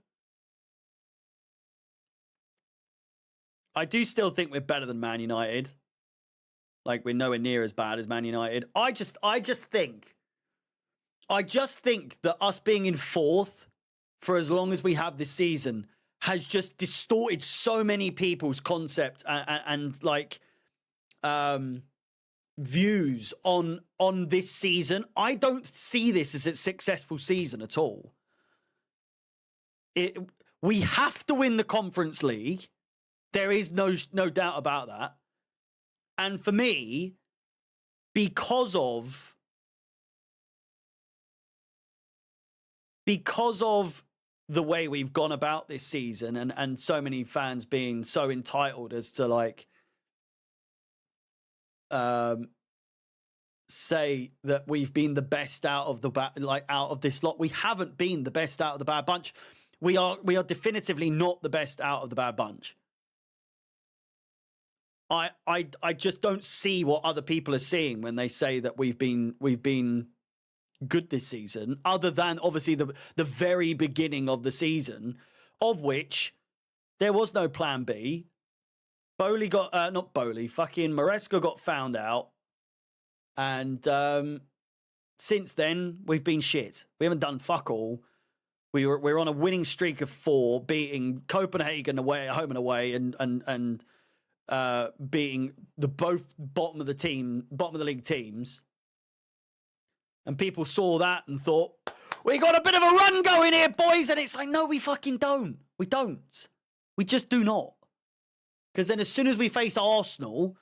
I do still think we're better than Man United. Like, we're nowhere near as bad as Man United. I just think that us being in fourth for as long as we have this season has just distorted so many people's concept and views on this season. I don't see this as a successful season at all. We have to win the Conference League. There is no doubt about that. And for me, because of the way we've gone about this season and so many fans being so entitled as to say that we've been the best out of out of this lot. We haven't been the best out of the bad bunch. We are definitively not the best out of the bad bunch. I just don't see what other people are seeing when they say that we've been good this season, other than obviously the very beginning of the season, of which there was no plan B. Bowley got fucking Maresca got found out, and since then we've been shit. We haven't done fuck all. We're on a winning streak of 4, beating Copenhagen away, home and away, and being the both bottom of the league teams. And people saw that and thought, we got a bit of a run going here, boys. And it's like, no, we fucking don't. We don't. We just do not. Because then as soon as we face Arsenal,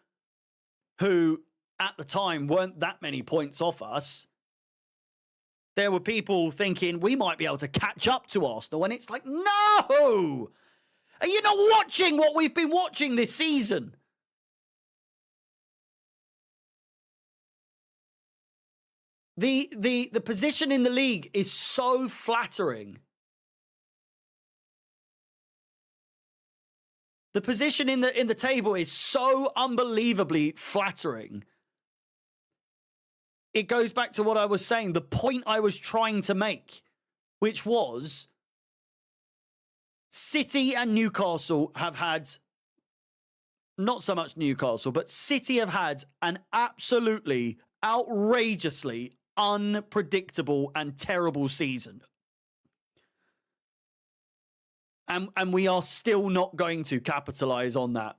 who at the time weren't that many points off us, there were people thinking we might be able to catch up to Arsenal, and it's like, no! Are you not watching what we've been watching this season? The position in the league is so flattering. The position in the table is so unbelievably flattering. It goes back to what I was saying, the point I was trying to make, which was City and Newcastle have had, not so much Newcastle, but City have had an absolutely outrageously unpredictable and terrible season. And we are still not going to capitalize on that.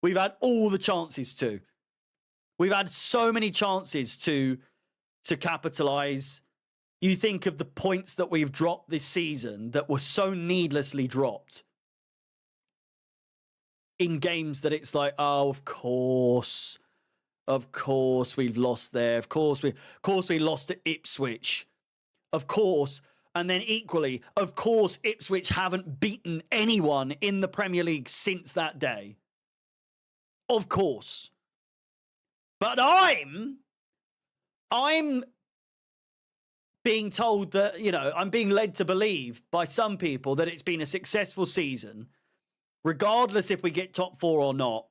We've had all the chances to. We've had so many chances to capitalize. You think of the points that we've dropped this season that were so needlessly dropped in games that it's like, oh, of course we've lost there. Of course we lost to Ipswich. Of course. And then equally, of course, Ipswich haven't beaten anyone in the Premier League since that day. Of course. But I'm being told that, I'm being led to believe by some people that it's been a successful season. Regardless if we get top 4 or not,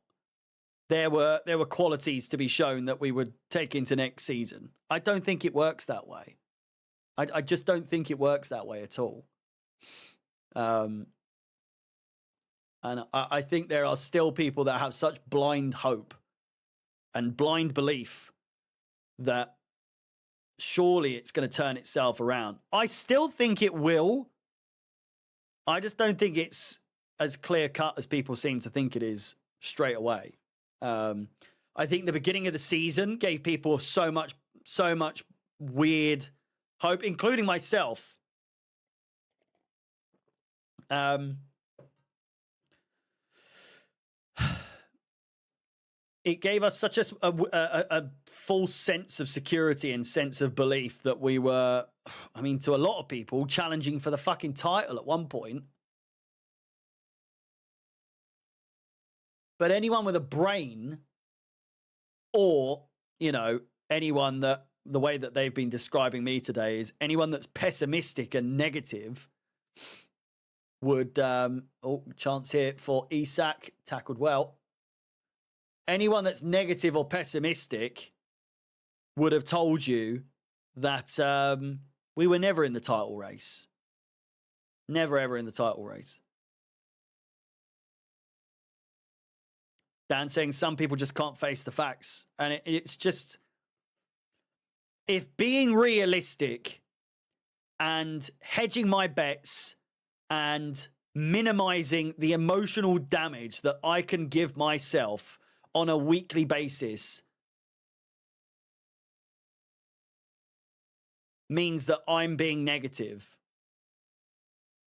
there were qualities to be shown that we would take into next season. I don't think it works that way. I just don't think it works that way at all. And I think there are still people that have such blind hope and blind belief that surely it's going to turn itself around. I still think it will. I just don't think it's as clear cut as people seem to think it is straight away. I think the beginning of the season gave people so much weird hope, including myself. It gave us such a false sense of security and sense of belief that we were, to a lot of people, challenging for the fucking title at one point. But anyone with a brain, or, anyone that, the way that they've been describing me today is anyone that's pessimistic and negative would, chance here for Isak, tackled well. Anyone that's negative or pessimistic would have told you that we were never in the title race. Never, ever in the title race. Dan saying some people just can't face the facts. And it's just, if being realistic and hedging my bets and minimizing the emotional damage that I can give myself on a weekly basis means that I'm being negative,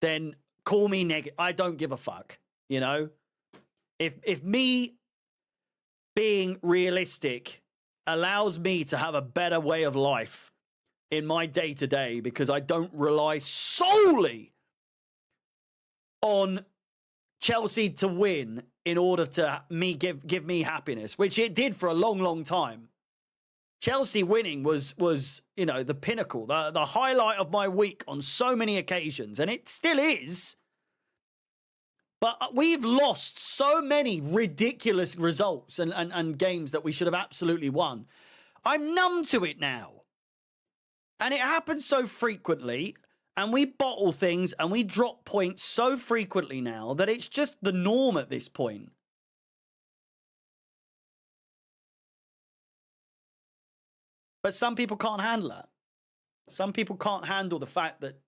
then call me negative. I don't give a fuck, If me being realistic allows me to have a better way of life in my day-to-day because I don't rely solely on Chelsea to win in order to give me happiness, which it did for a long, long time. Chelsea winning was the pinnacle, the highlight of my week on so many occasions, and it still is. But we've lost so many ridiculous results and games that we should have absolutely won. I'm numb to it now. And it happens so frequently, and we bottle things and we drop points so frequently now that it's just the norm at this point. But some people can't handle that. Some people can't handle the fact that,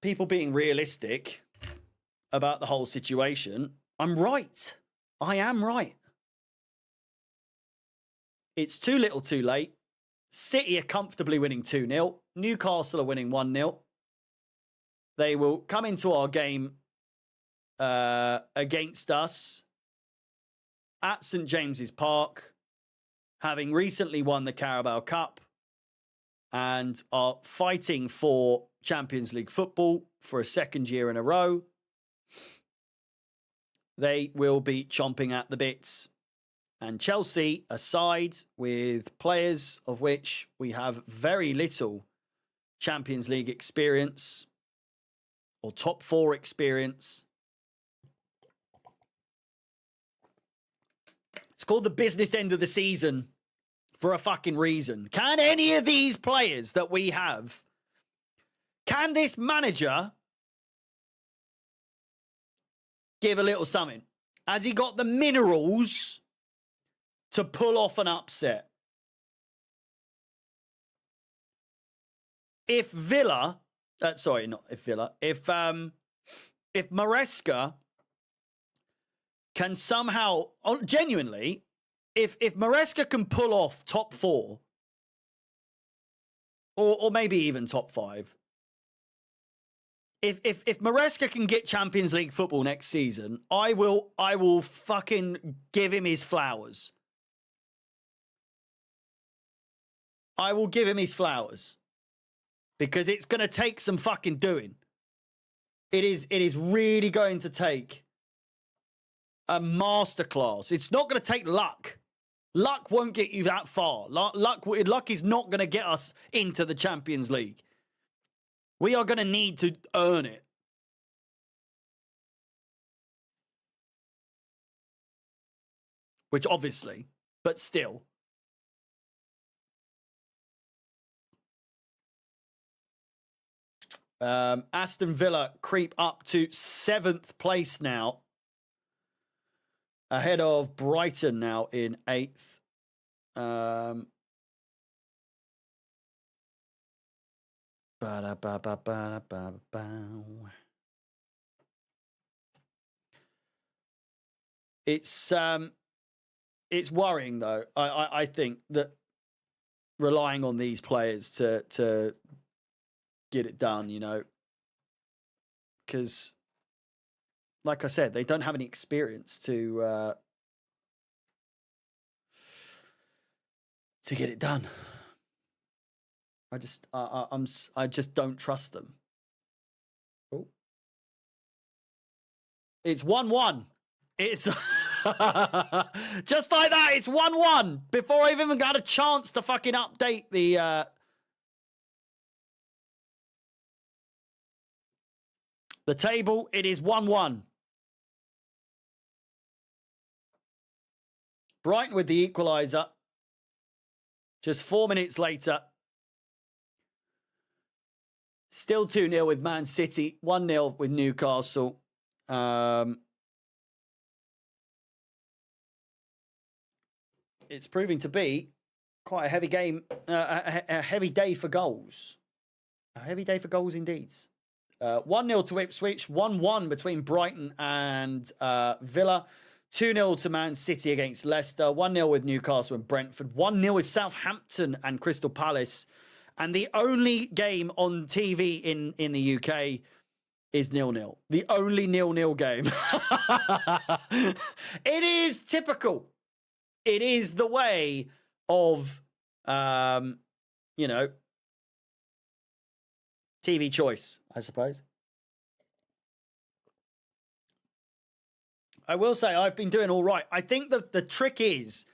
people being realistic about the whole situation. I'm right. I am right. It's too little too late. City are comfortably winning 2-0. Newcastle are winning 1-0. They will come into our game against us at St. James's Park having recently won the Carabao Cup and are fighting for Champions League football for a second year in a row, they will be chomping at the bits. And Chelsea, a side with players of which we have very little Champions League experience or top four experience. It's called the business end of the season for a fucking reason. Can any of these players that we have, can this manager give a little something? Has he got the minerals to pull off an upset? If Villa, sorry, not if Villa, if Maresca can somehow, genuinely, if Maresca can pull off top four, or maybe even top five, if Maresca can get Champions League football next season, I will fucking give him his flowers. I will give him his flowers. Because it's going to take some fucking doing. It is really going to take a masterclass. It's not going to take luck. Luck won't get you that far. Luck is not going to get us into the Champions League. We are going to need to earn it. Which obviously, but still. Aston Villa creep up to 7th place now. Ahead of Brighton now in 8th. It's worrying though. I think that relying on these players to get it done, you know, because, like I said, they don't have any experience to get it done. I just don't trust them. Oh, it's 1-1. It's just like that. It's 1-1 before I've even got a chance to fucking update the table. It is 1-1. Brighton with the equaliser. Just 4 minutes later. Still 2-0 with Man City. 1-0 with Newcastle. It's proving to be quite a heavy game. A heavy day for goals. A heavy day for goals indeed. 1-0 to Ipswich, 1-1 between Brighton and Villa, 2-0 to Man City against Leicester, 1-0 with Newcastle and Brentford, 1-0 with Southampton and Crystal Palace, and the only game on TV in the UK is 0-0. The only 0-0 game. It is typical. It is the way of, you know, TV choice, I suppose. I will say I've been doing all right. I think that the trick is,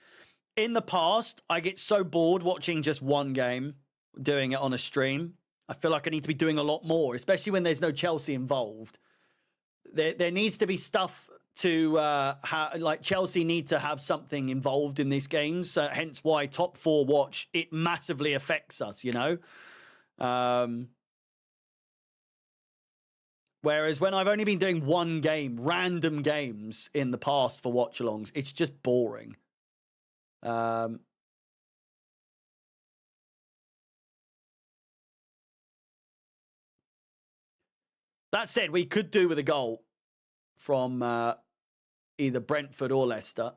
in the past, I get so bored watching just one game, doing it on a stream. I feel like I need to be doing a lot more, especially when there's no Chelsea involved. There needs to be stuff to, like Chelsea need to have something involved in these games. Hence why top four watch, it massively affects us, you know? Whereas when I've only been doing one game, random games in the past for watch-alongs, it's just boring. That said, we could do with a goal from either Brentford or Leicester.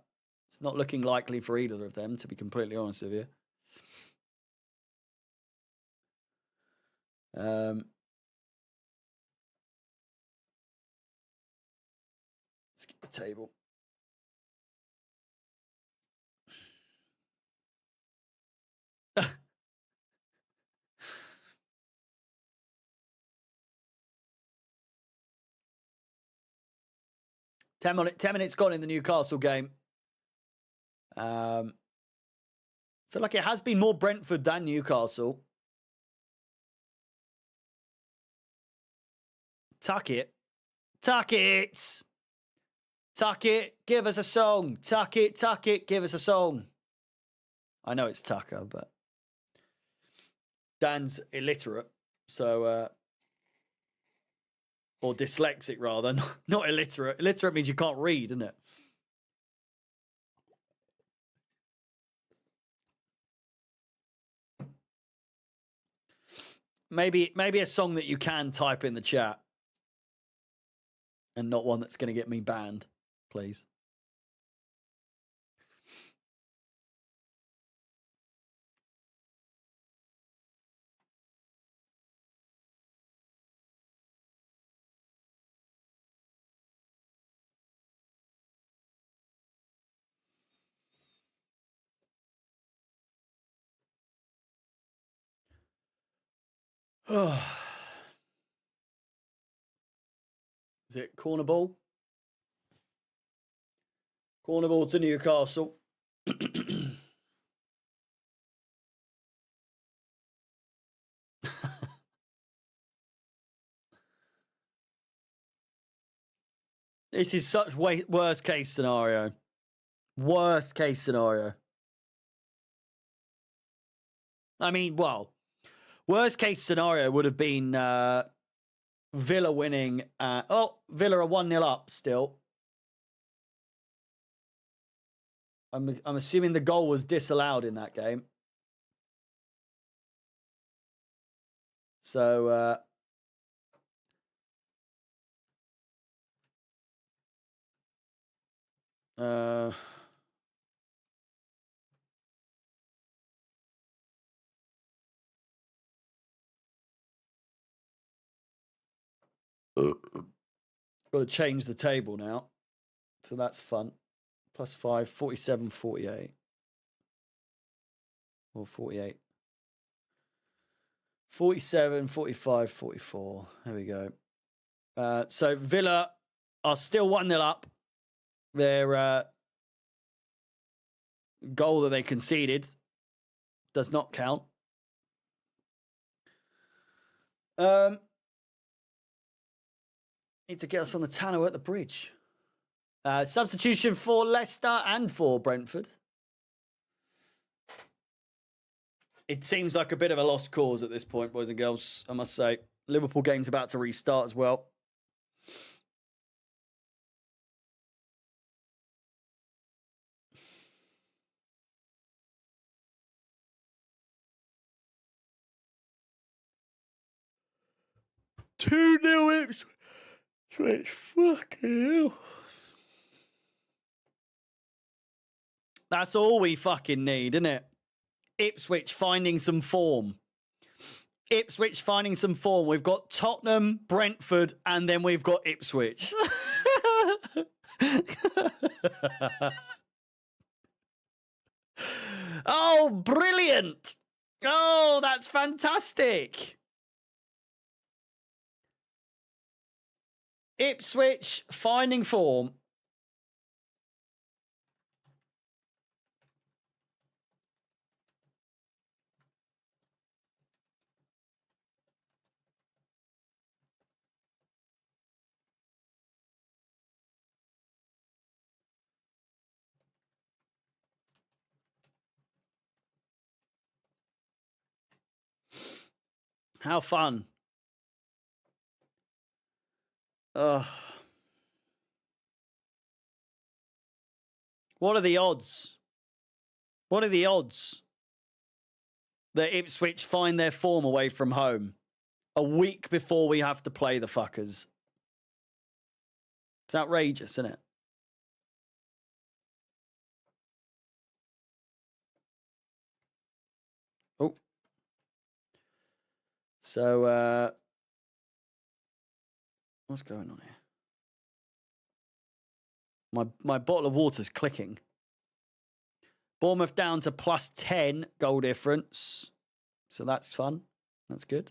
It's not looking likely for either of them, to be completely honest with you. Let's get the table. 10 minutes gone in the Newcastle game. Feel like it has been more Brentford than Newcastle. Tuck it. Tuck it. Tuck it. Give us a song. Tuck it. Tuck it. Give us a song. I know it's Tucker, but Dan's illiterate. So, or dyslexic rather, not illiterate. Illiterate means you can't read, isn't it? Maybe a song that you can type in the chat. And not one that's going to get me banned, please. Is it corner ball? Corner ball to Newcastle. This is such worst case scenario. Worst case scenario. I mean, well, worst case scenario would have been Villa winning. Villa are 1-0 up still. I'm assuming the goal was disallowed in that game. So got to change the table now. So that's fun. +5, 47, 48. Or 48. 47, 45, 44. There we go. So Villa are still 1-0 up. Their goal that they conceded does not count. Need to get us on the Tannoy at the bridge. Substitution for Leicester and for Brentford. It seems like a bit of a lost cause at this point, boys and girls, I must say. Liverpool game's about to restart as well. Two 0 Ipswich. Fucking hell. That's all we fucking need, isn't it? Ipswich finding some form. Ipswich finding some form. We've got Tottenham, Brentford, and then we've got Ipswich. Oh, brilliant. Oh, that's fantastic. Ipswich finding form. How fun. Ugh. What are the odds? What are the odds that Ipswich find their form away from home a week before we have to play the fuckers? It's outrageous, isn't it? Oh. So, what's going on here? My bottle of water's clicking. Bournemouth down to +10 goal difference. So that's fun. That's good.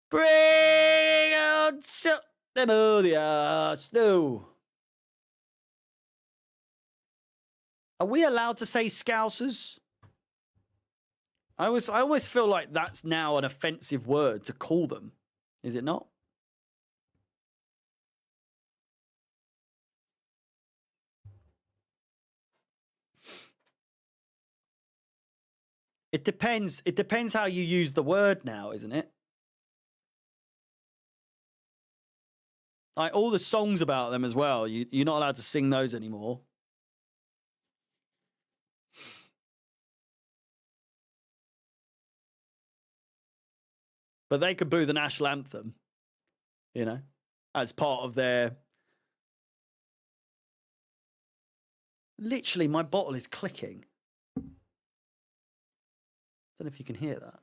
Bring on No. Are we allowed to say Scousers? I always feel like that's now an offensive word to call them. Is it not? It depends. It depends how you use the word now, isn't it? Like all the songs about them as well. You're not allowed to sing those anymore. But they could boo the national anthem, you know, as part of their... Literally, my bottle is clicking. Don't know if you can hear that.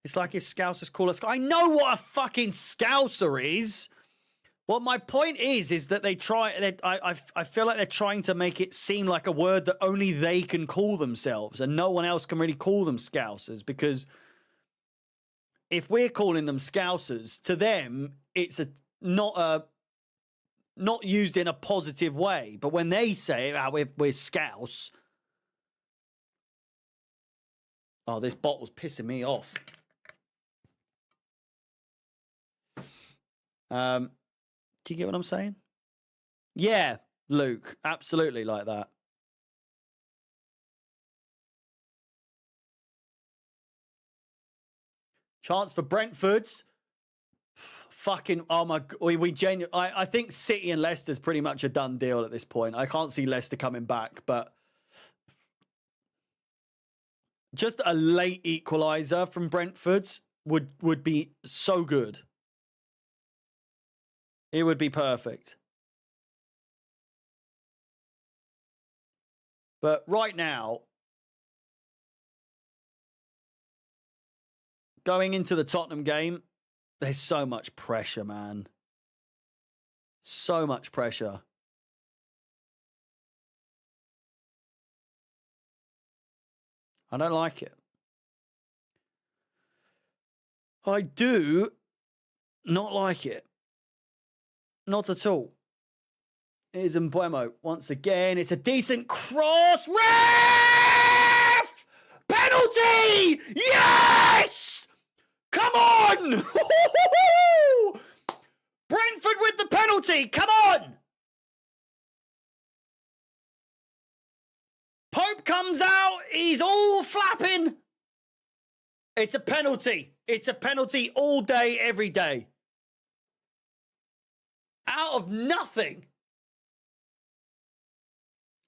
It's like if Scousers call us... I know what a fucking Scouser is! What my point is that they try... I feel like they're trying to make it seem like a word that only they can call themselves, and no one else can really call them Scousers, because if we're calling them Scousers, to them, it's not used in a positive way. But when they say, we're Scouse... Oh, this bottle's pissing me off. Do you get what I'm saying? Yeah, Luke, absolutely like that. Chance for Brentford's. Fucking, oh my, I think City and Leicester's pretty much a done deal at this point. I can't see Leicester coming back, but just a late equaliser from Brentford's would be so good. It would be perfect. But right now, going into the Tottenham game, there's so much pressure, man. So much pressure. I don't like it. I do not like it. Not at all. It is Mbuemo once again. It's a decent cross. Ref! Penalty! Yes! Come on! Brentford with the penalty. Come on! Pope comes out. He's all flapping. It's a penalty. It's a penalty all day, every day. Out of nothing.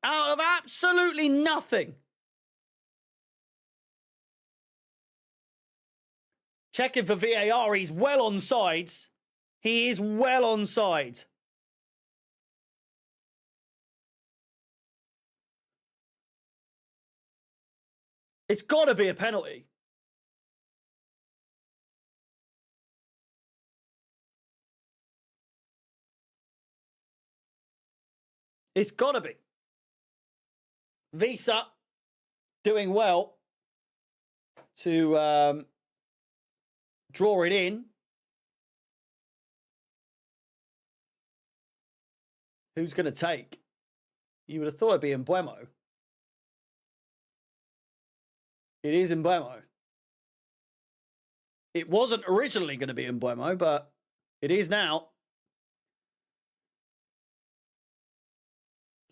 Out of absolutely nothing. Checking for VAR. He's well onside. He is well onside. It's got to be a penalty. It's got to be. Visa doing well to draw it in. Who's going to take? You would have thought it'd be Mbuemo. It is Mbuemo. It wasn't originally going to be Mbuemo, but it is now.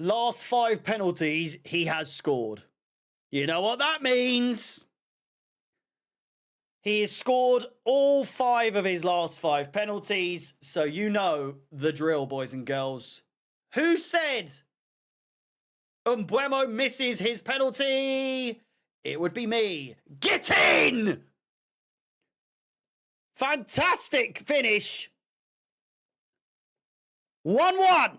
Last 5 penalties, he has scored. You know what that means? He has scored all 5 of his last 5 penalties, so you know the drill, boys and girls. Who said Mbuemo misses his penalty? It would be me. Get in! Fantastic finish. 1-1.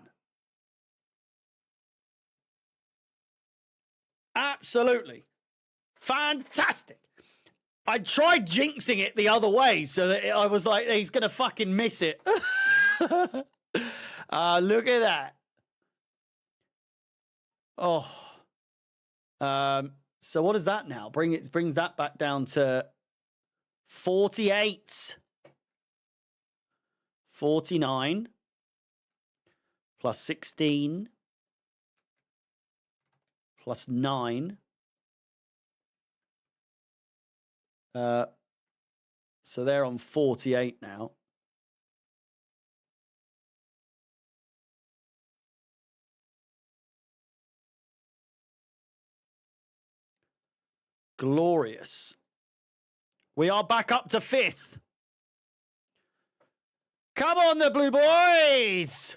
Absolutely. Fantastic. I tried jinxing it the other way so that I was like, he's going to fucking miss it. Look at that. Oh. So what is that now? Brings that back down to 48. 49 plus 16 plus 9. So they're on 48 now. Glorious. We are back up to 5th. Come on, the Blue Boys!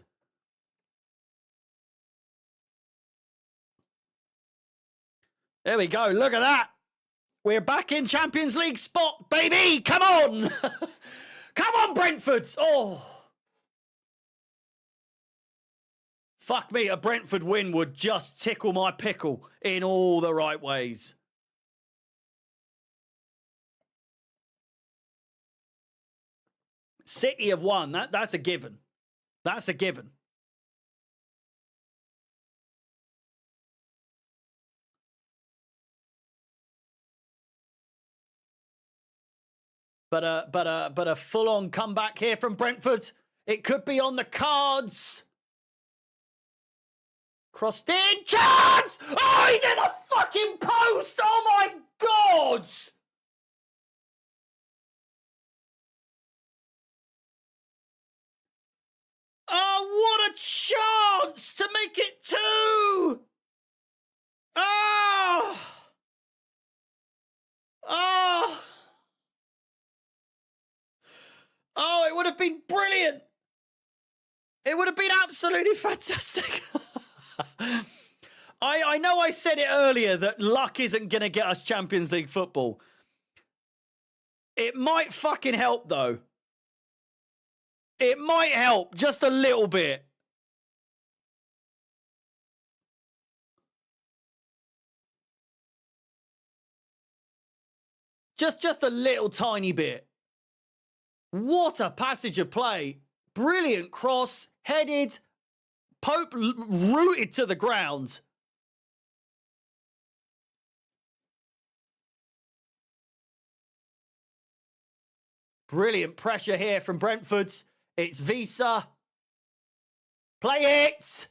There we go. Look at that. We're back in Champions League spot, baby. Come on. Come on, Brentford. Oh. Fuck me. A Brentford win would just tickle my pickle in all the right ways. City have won. That's a given. That's a given. But a full-on comeback here from Brentford. It could be on the cards. Crossed in. Chance! Oh, he's in the fucking post! Oh, my God! Oh, what a chance to make it 2! Oh! Oh! Oh, it would have been brilliant. It would have been absolutely fantastic. I know I said it earlier that luck isn't going to get us Champions League football. It might fucking help, though. It might help just a little bit. Just a little tiny bit. What a passage of play. Brilliant cross, headed, Pope rooted to the ground. Brilliant pressure here from Brentford. It's Visa. Play it!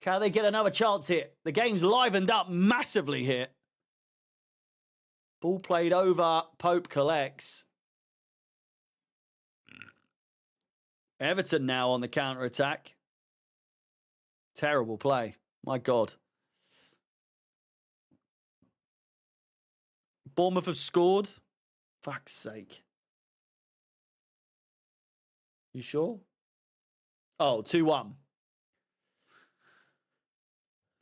Can they get another chance here? The game's livened up massively here. Ball played over. Pope collects. Everton now on the counter-attack. Terrible play. My God. Bournemouth have scored. Fuck's sake. You sure? Oh, 2-1.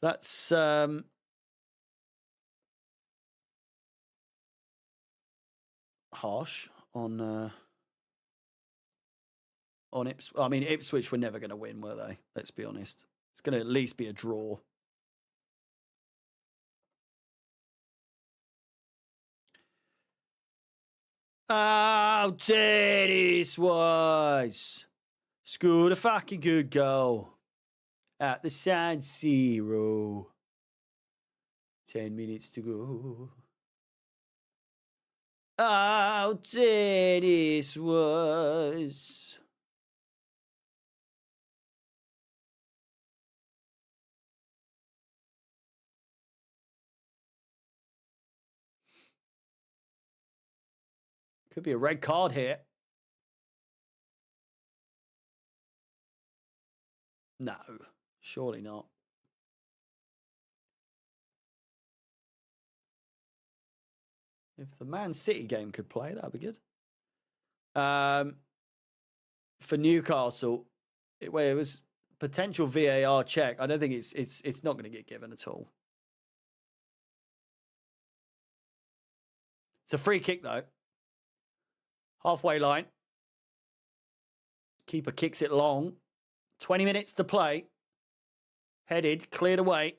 That's harsh on Ipswich. I mean, Ipswich were never going to win, were they? Let's be honest. It's going to at least be a draw. Oh, Dennis Wise scored a fucking good goal at the San Siro. 10 minutes to go. Oh, Dennis Wise. Could be a red card here. No, surely not. If the Man City game could play, that'd be good. For Newcastle, it was potential VAR check. I don't think it's not going to get given at all. It's a free kick though. Halfway line. Keeper kicks it long. 20 minutes to play. Headed, cleared away.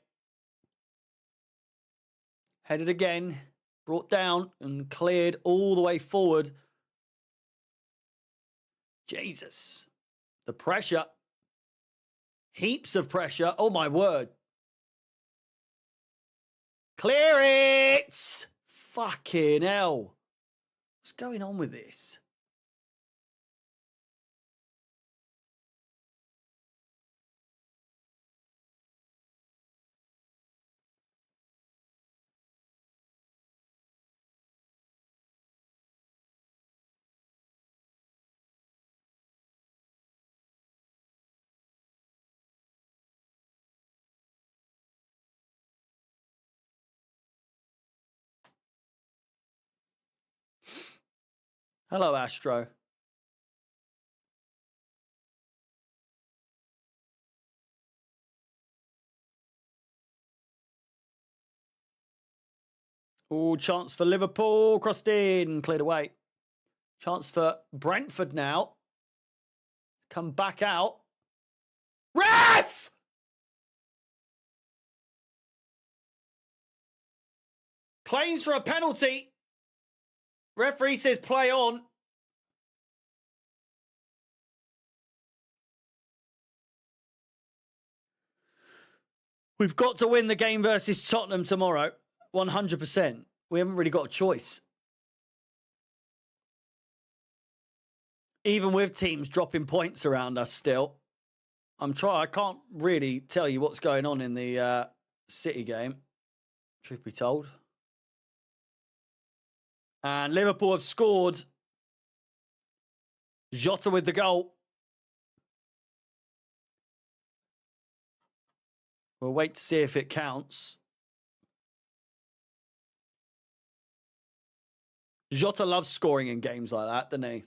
Headed again. Brought down and cleared all the way forward. Jesus. The pressure. Heaps of pressure. Oh, my word. Clear it! Fucking hell. What's going on with this? Hello, Astro. Oh, chance for Liverpool. Crossed in. Cleared away. Chance for Brentford now. Come back out. Ref! Claims for a penalty. Referee says play on. We've got to win the game versus Tottenham tomorrow. 100%. We haven't really got a choice. Even with teams dropping points around us still. I can't really tell you what's going on in the City game, truth be told. And Liverpool have scored. Jota with the goal. We'll wait to see if it counts. Jota loves scoring in games like that, doesn't he?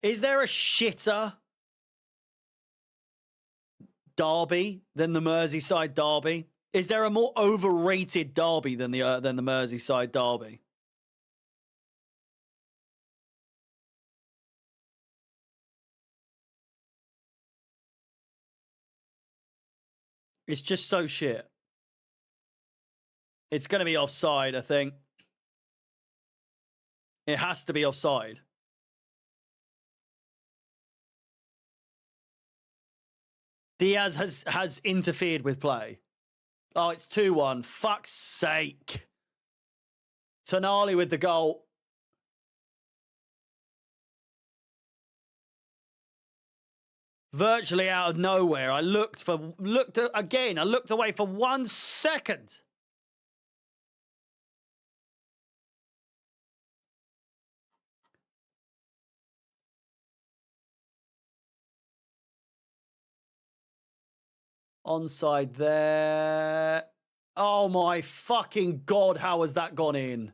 Is there a shitter derby than the Merseyside derby? Is there a more overrated derby than the Merseyside derby? It's just so shit. It's going to be offside, I think. It has to be offside. Diaz has interfered with play. Oh, it's 2-1. Fuck's sake. Tonali with the goal. Virtually out of nowhere. I looked away for 1 second. Onside there. Oh my fucking God, how has that gone in?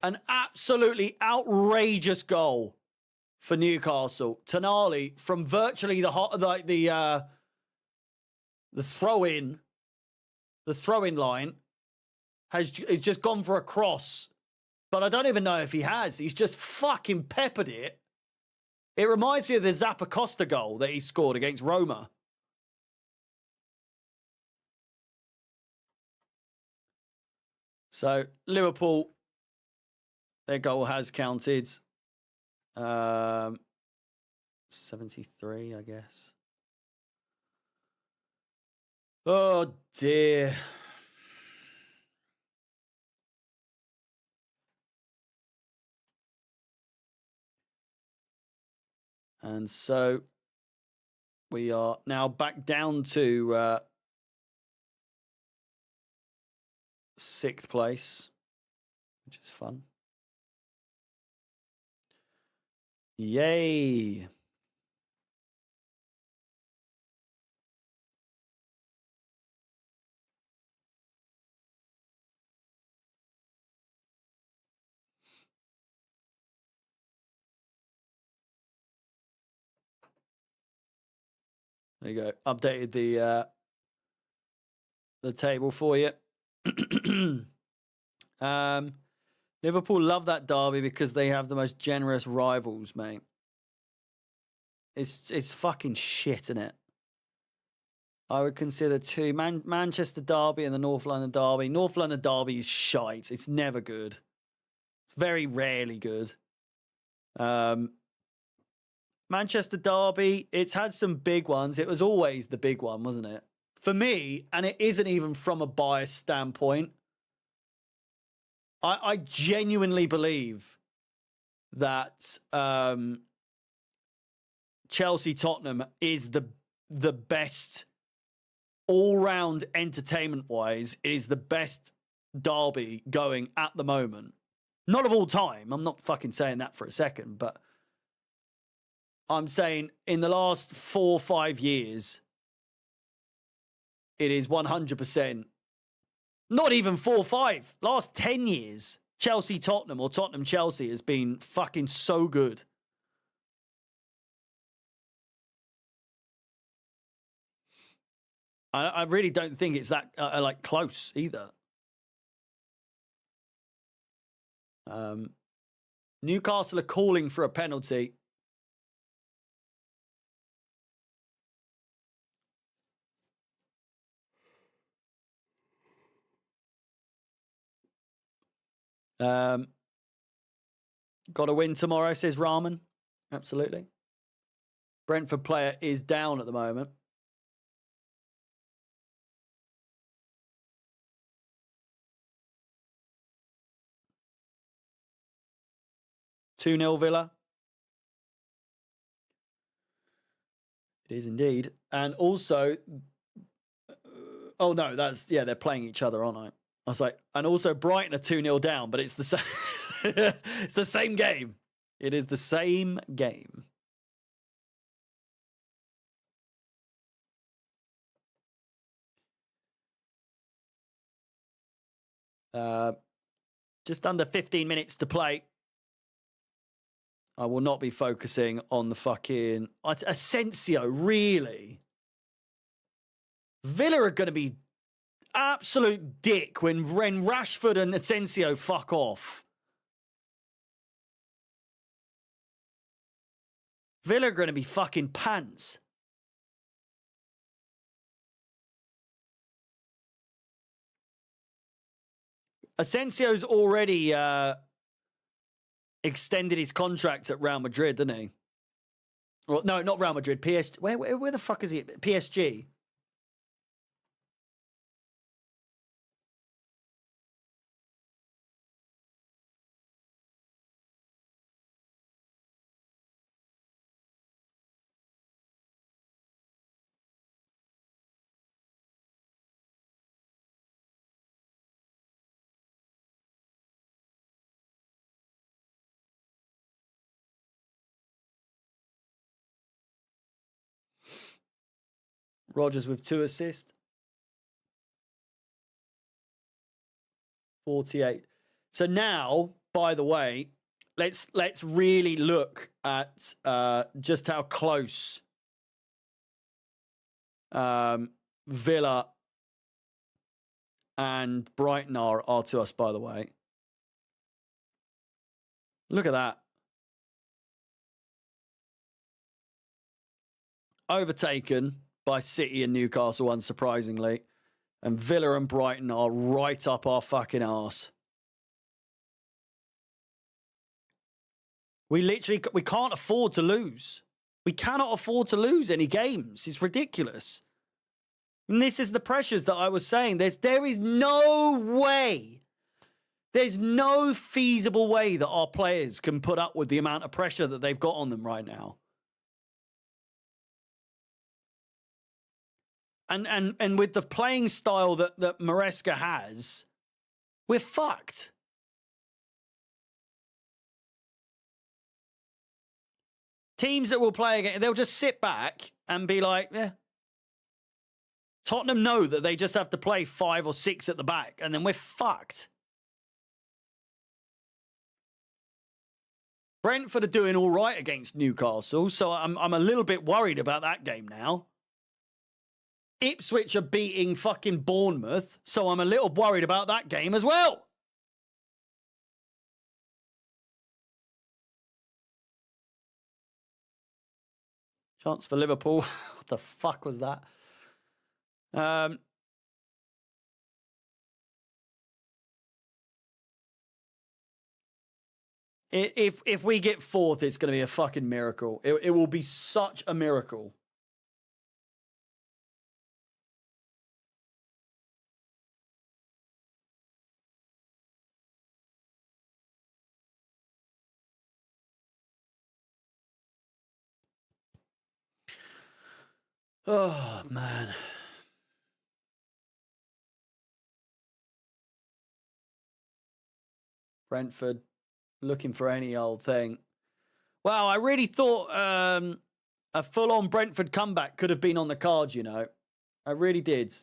An absolutely outrageous goal for Newcastle. Tonali from virtually the throw-in line has just gone for a cross. But I don't even know if he has. He's just fucking peppered it. It reminds me of the Zappa Costa goal that he scored against Roma. So, Liverpool, their goal has counted. 73, I guess. Oh, dear. And so we are now back down to 6th place, which is fun. Yay. There you go. Updated the table for you. Liverpool love that derby because they have the most generous rivals, mate. It's fucking shit, isn't it? I would consider two. Manchester Derby and the North London Derby. North London Derby is shite. It's never good. It's very rarely good. Manchester Derby, it's had some big ones. It was always the big one, wasn't it? For me, and it isn't even from a biased standpoint, I genuinely believe that Chelsea-Tottenham is the best, all-round entertainment-wise, it is the best derby going at the moment. Not of all time. I'm not fucking saying that for a second, but I'm saying in the last 4 or 5 years, it is 100%. Not even 4 or 5. Last 10 years, Chelsea-Tottenham or Tottenham-Chelsea has been fucking so good. I really don't think it's that like close either. Newcastle are calling for a penalty. Got to win tomorrow, says Rahman. Absolutely. Brentford player is down at the moment. Two 0 Villa. It is indeed. And also, oh no, that's, yeah, they're playing each other, aren't I? I was like, and also Brighton are 2-0 down, but it's the same. It's the same game. It is the same game. Just under 15 minutes to play. I will not be focusing on the fucking Asensio, really. Villa are going to be absolute dick when Rashford and Asensio fuck off. Villa are going to be fucking pants. Asensio's already extended his contract at Real Madrid, didn't he? Well, no, not Real Madrid. PSG. Where the fuck is he? PSG. Rodgers with 2 assists. 48. So now, by the way, let's really look at just how close Villa and Brighton are to us, by the way. Look at that. Overtaken by City and Newcastle, unsurprisingly. And Villa and Brighton are right up our fucking arse. We can't afford to lose. We cannot afford to lose any games. It's ridiculous. And this is the pressures that I was saying. There is no way. There's no feasible way that our players can put up with the amount of pressure that they've got on them right now. And with the playing style that Maresca has, we're fucked. Teams that will play again, they'll just sit back and be like, yeah. Tottenham know that they just have to play 5 or 6 at the back, and then we're fucked. Brentford are doing all right against Newcastle, so I'm a little bit worried about that game now. Ipswich are beating fucking Bournemouth, so I'm a little worried about that game as well. Chance for Liverpool. What the fuck was that? If we get fourth, it's going to be a fucking miracle. It will be such a miracle. Oh, man. Brentford looking for any old thing. Wow, I really thought a full-on Brentford comeback could have been on the cards, you know. I really did.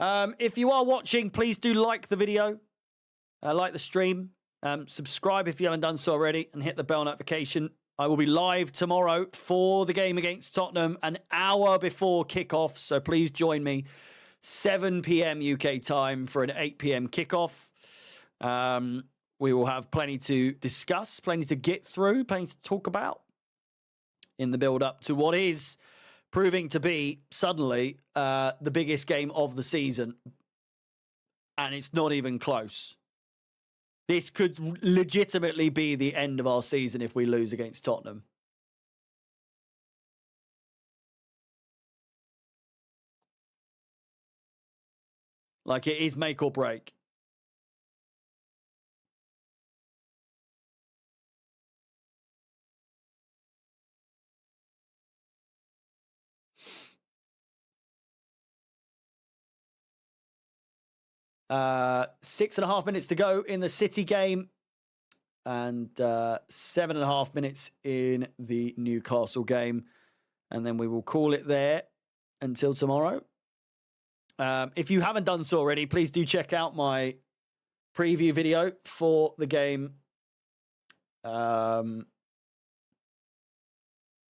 If you are watching, please do like the video, like the stream, subscribe if you haven't done so already, and hit the bell notification. I will be live tomorrow for the game against Tottenham, an hour before kickoff, so please join me, 7 p.m. UK time for an 8 p.m. kickoff. We will have plenty to discuss, plenty to get through, plenty to talk about in the build-up to what is proving to be, suddenly, the biggest game of the season. And it's not even close. This could legitimately be the end of our season if we lose against Tottenham. Like, it is make or break. Uh, 6.5 minutes to go in the City game, and 7.5 minutes in the Newcastle game, and then we will call it there until tomorrow. If you haven't done so already, please do check out my preview video for the game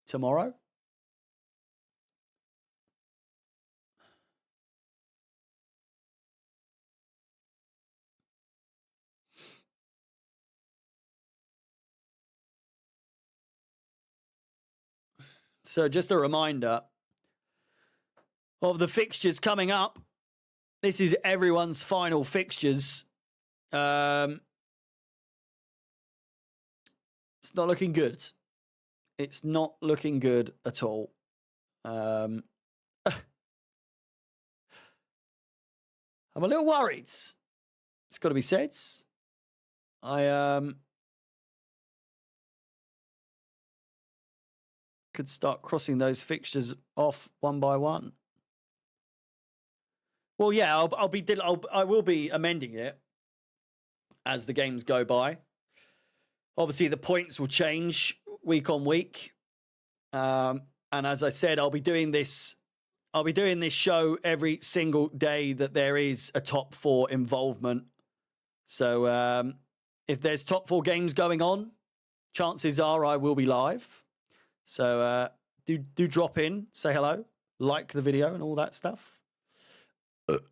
tomorrow. So just a reminder of the fixtures coming up. This is everyone's final fixtures. It's not looking good. It's not looking good at all. I'm a little worried. It's got to be said. I could start crossing those fixtures off one by one. Well, yeah, I will be amending it as the games go by. Obviously, the points will change week on week, and as I said, I'll be doing this show every single day that there is a top four involvement. So, if there's top four games going on, chances are I will be live. So do drop in, say hello, like the video and all that stuff. But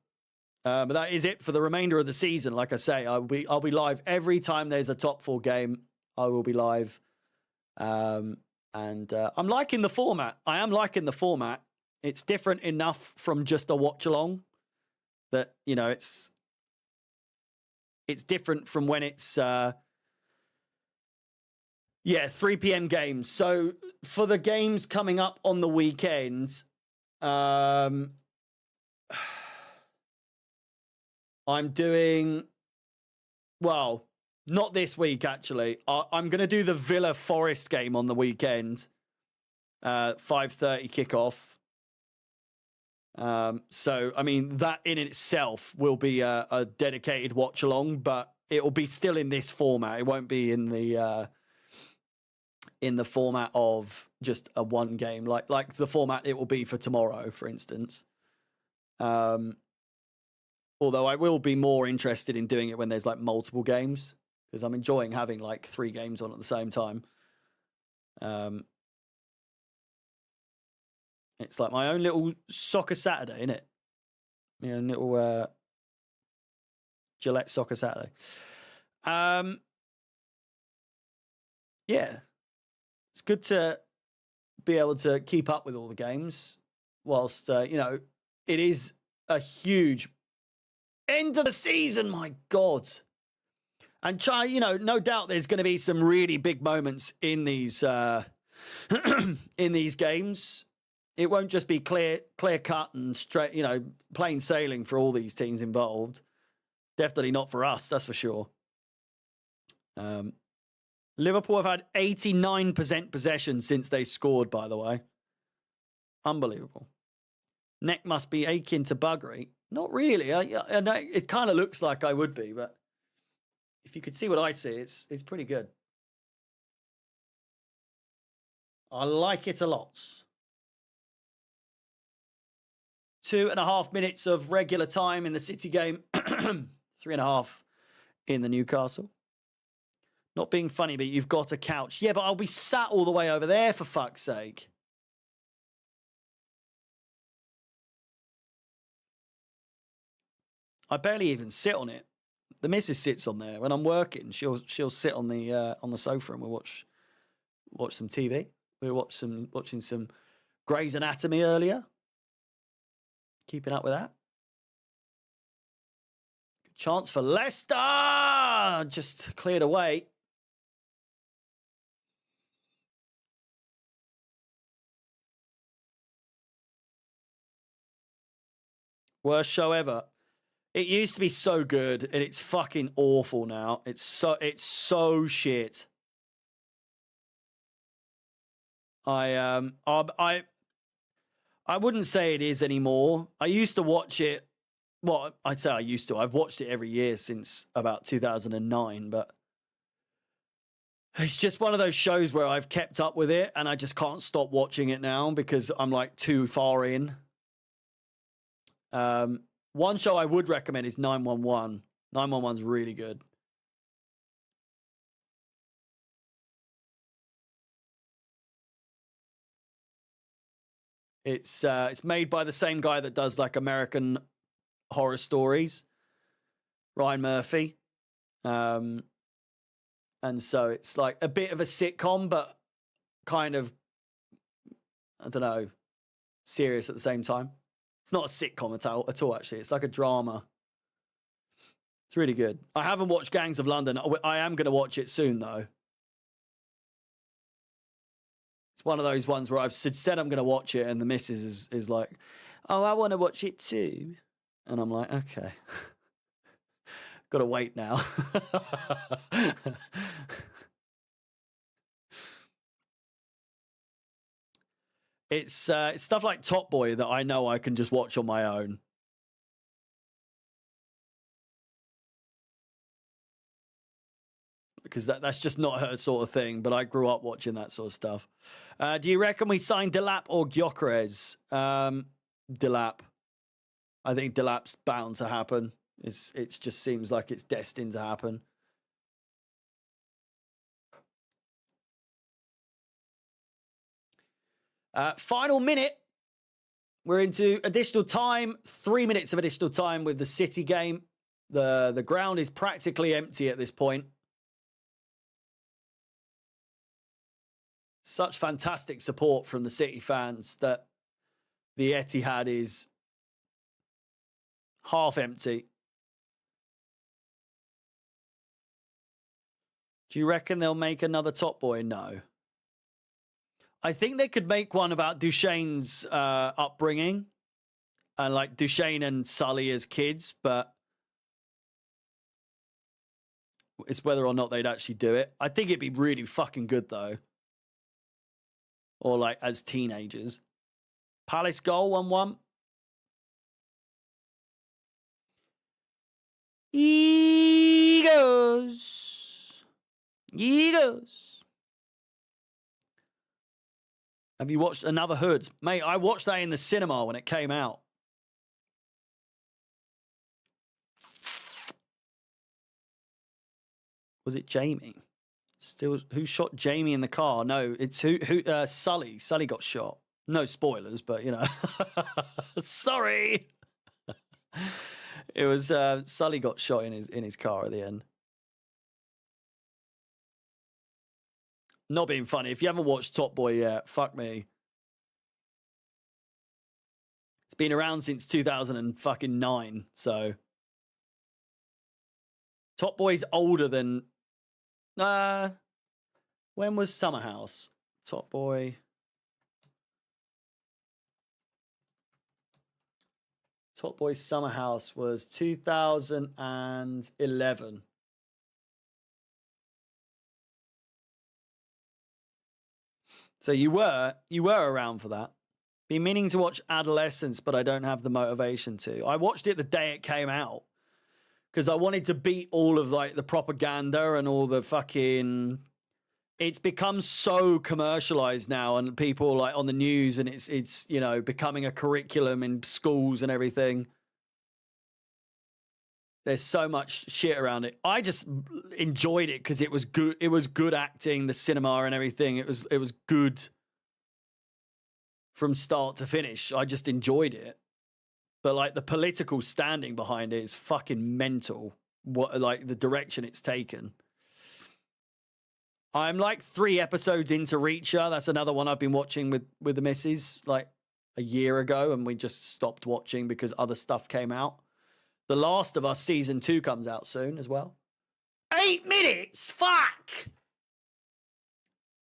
that is it for the remainder of the season. Like I say, I'll be live every time there's a top four game. I will be live. And I'm liking the format. I am liking the format. It's different enough from just a watch along that, you know, it's different from when it's 3 p.m. games. So for the games coming up on the weekend, I'm doing, well, not this week, actually. I'm going to do the Villa Forest game on the weekend, 5:30 kickoff. So, I mean, that in itself will be a dedicated watch along, but it will be still in this format. It won't be in the format of just a one game, like the format it will be for tomorrow, for instance. Although I will be more interested in doing it when there's like multiple games, because I'm enjoying having like 3 games on at the same time. It's like my own little soccer Saturday, isn't it? You know, little Gillette soccer Saturday. Yeah. It's good to be able to keep up with all the games whilst, you know, it is a huge end of the season. My God. And you know, no doubt there's going to be some really big moments in these in these games. It won't just be clear cut and straight, you know, plain sailing for all these teams involved. Definitely not for us, that's for sure. Liverpool have had 89% possession since they scored, by the way. Unbelievable. Neck must be aching to buggery. Not really. I know it kind of looks like I would be, but if you could see what I see, it's pretty good. I like it a lot. 2.5 minutes of regular time in the City game. 3.5 in the Newcastle. Not being funny, but you've got a couch. Yeah, but I'll be sat all the way over there, for fuck's sake. I barely even sit on it. The missus sits on there. When I'm working, she'll sit on the sofa and we'll watch some TV. We were watching some Grey's Anatomy earlier. Keeping up with that. Good chance for Leicester. Just cleared away. Worst show ever. It used to be so good, and it's fucking awful now. It's so shit. I wouldn't say it is anymore. I used to watch it. Well, I'd say I used to. I've watched it every year since about 2009, but it's just one of those shows where I've kept up with it, and I just can't stop watching it now because I'm like too far in. One show I would recommend is 911. 911's really good. It's made by the same guy that does like American Horror Stories, Ryan Murphy. And so it's like a bit of a sitcom, but kind of, I don't know, serious at the same time. It's not a sitcom at all, actually. It's like a drama. It's really good. I haven't watched Gangs of London. I am going to watch it soon, though. It's one of those ones where I've said I'm going to watch it, and the missus is like, oh, I want to watch it too. And I'm like, okay. Got to wait now. It's stuff like Top Boy that I know I can just watch on my own. Because that's just not her sort of thing, but I grew up watching that sort of stuff. Do you reckon we sign Delap or Gyökeres? Delap. I think Delap's bound to happen. It just seems like it's destined to happen. Final minute. We're into additional time. 3 minutes of additional time with the City game. The ground is practically empty at this point. Such fantastic support from the City fans that the Etihad is half empty. Do you reckon they'll make another Top Boy? No. I think they could make one about Duchene's upbringing and like Duchene and Sully as kids, but it's whether or not they'd actually do it. I think it'd be really fucking good though. Or like as teenagers. Palace goal 1-1. He goes. Have you watched Another Hood? Mate, I watched that in the cinema when it came out. Was it Jamie? Still, who shot Jamie in the car? No, it's Sully. Sully got shot. No spoilers, but you know. Sorry. It was Sully got shot in his car at the end. Not being funny. If you haven't watched Top Boy yet, fuck me. It's been around since 2009. So Top Boy's older than. When was Summer House? Top Boy. Top Boy Summer House was 2011. So you were around for that. Been meaning to watch Adolescence, but I don't have the motivation to. I watched it the day it came out because I wanted to beat all of like the propaganda and all the fucking. It's become so commercialized now, and people like on the news, and it's you know becoming a curriculum in schools and everything. There's so much shit around it. I just enjoyed it because it was good. It was good acting, the cinema and everything. It was good from start to finish. I just enjoyed it. But like the political standing behind it is fucking mental. What like the direction it's taken. I'm like 3 episodes into Reacher. That's another one I've been watching with the missus like a year ago, and we just stopped watching because other stuff came out. The Last of Us season 2 comes out soon as well. 8 minutes, fuck!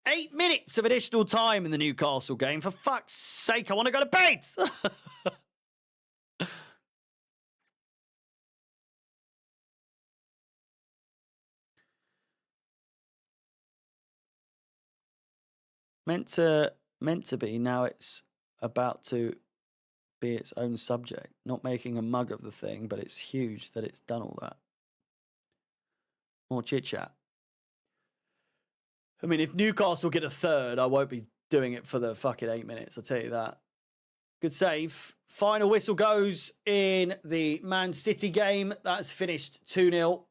8 minutes of additional time in the Newcastle game. For fuck's sake, I want to go to bed. meant to be. Now it's about to be its own subject. Not making a mug of the thing, but it's huge that it's done all that. More chit chat. I mean, if Newcastle get a third, I won't be doing it for the fucking 8 minutes. I'll tell you that. Good save. Final whistle goes in the Man City game. That's finished 2-0.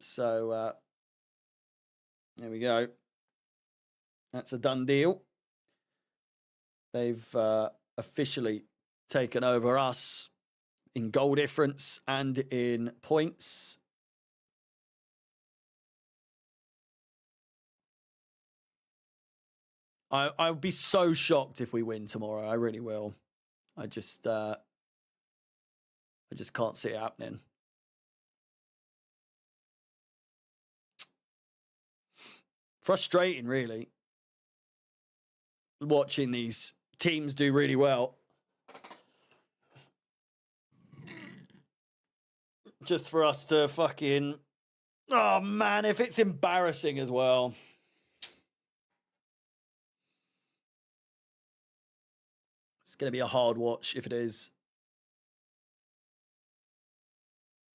So there we go. That's a done deal. They've officially taken over us in goal difference and in points. I would be so shocked if we win tomorrow. I really will. I just can't see it happening. Frustrating, really. Watching these teams do really well. Just for us to fucking... Oh, man, if it's embarrassing as well. It's going to be a hard watch if it is.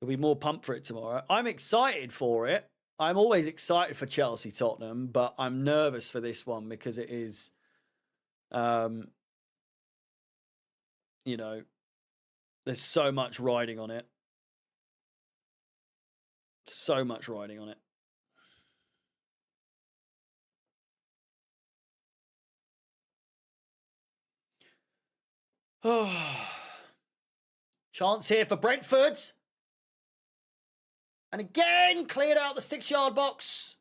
There'll be more pumped for it tomorrow. I'm excited for it. I'm always excited for Chelsea Tottenham, but I'm nervous for this one because it is, you know, there's so much riding on it. So much riding on it. Chance here for Brentford. And again, cleared out the 6-yard box.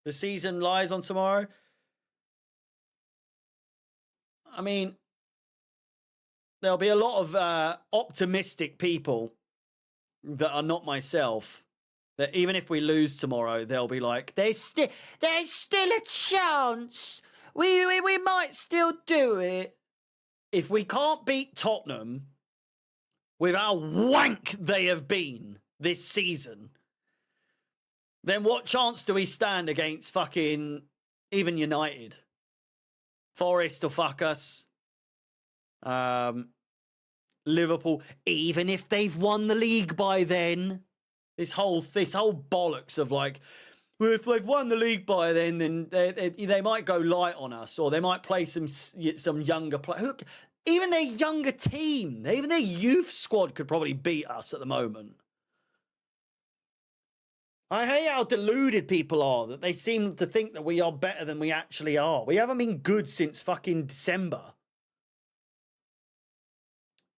The season lies on tomorrow. I mean, there'll be a lot of optimistic people that are not myself. That even if we lose tomorrow, they'll be like, there's still a chance. We might still do it. If we can't beat Tottenham with how wank they have been this season, then what chance do we stand against fucking even United? Forest will fuck us. Liverpool, even if they've won the league by then. This whole bollocks of like, well, if they've won the league by then they might go light on us, or they might play some younger play. Even their younger team, even their youth squad could probably beat us at the moment. I hate how deluded people are, that they seem to think that we are better than we actually are. We haven't been good since fucking December.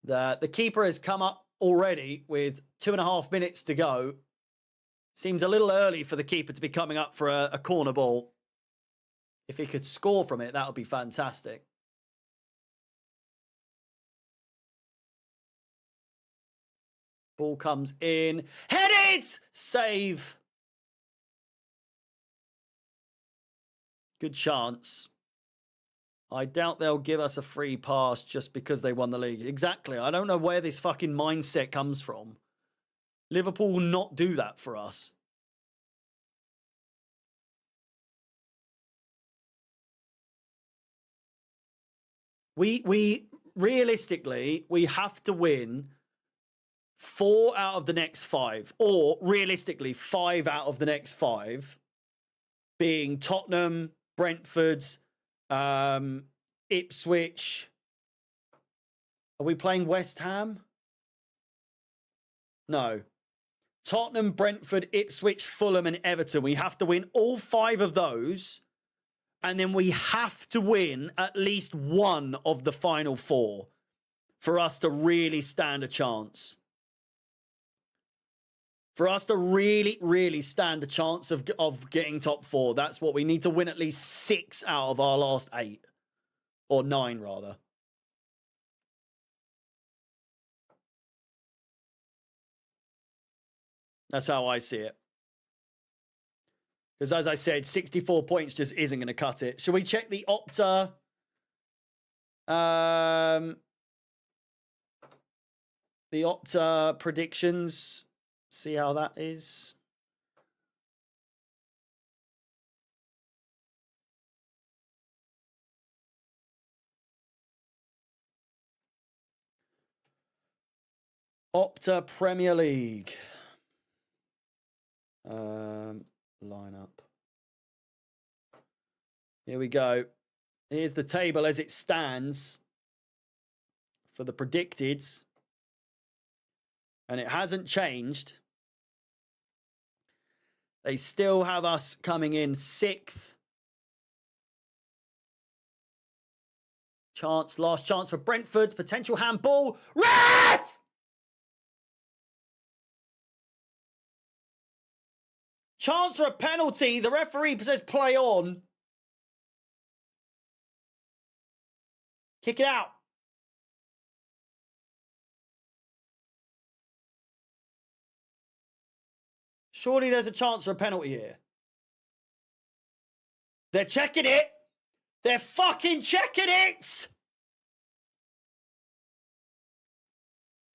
The keeper has come up already with 2.5 minutes to go. Seems a little early for the keeper to be coming up for a corner ball. If he could score from it, that would be fantastic. Ball comes in. Headed! Save. Good chance. I doubt they'll give us a free pass just because they won the league. Exactly. I don't know where this fucking mindset comes from. Liverpool will not do that for us. We realistically, we have to win 4 out of the next 5. Or realistically, 5 out of the next 5. Being Tottenham, Brentford, Ipswich. Are we playing West Ham? No. Tottenham, Brentford, Ipswich, Fulham and Everton. We have to win all 5 of those. And then we have to win at least 1 of the final 4 for us to really stand a chance. For us to really, really stand a chance of getting top 4, that's what we need to win, at least 6 out of our last 8. Or 9, rather. That's how I see it. Because as I said, 64 points just isn't going to cut it. Shall we check the Opta? The Opta predictions. See how that is. Opta Premier League. Lineup. Here we go. Here's the table as it stands for the predicted. And it hasn't changed. They still have us coming in 6th. Last chance for Brentford. Potential handball. Ref! Chance for a penalty. The referee says play on. Kick it out. Surely there's a chance for a penalty here. They're checking it. They're fucking checking it.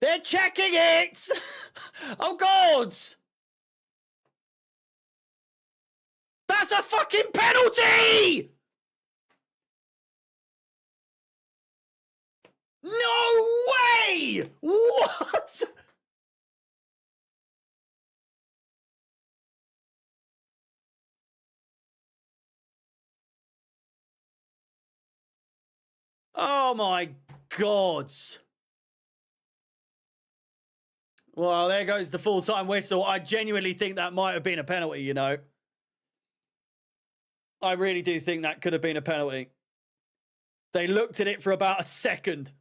They're checking it. Oh, God. That's a fucking penalty! No way! What? Oh my God. Well, there goes the full-time whistle. I genuinely think that might have been a penalty, you know. I really do think that could have been a penalty. They looked at it for about a second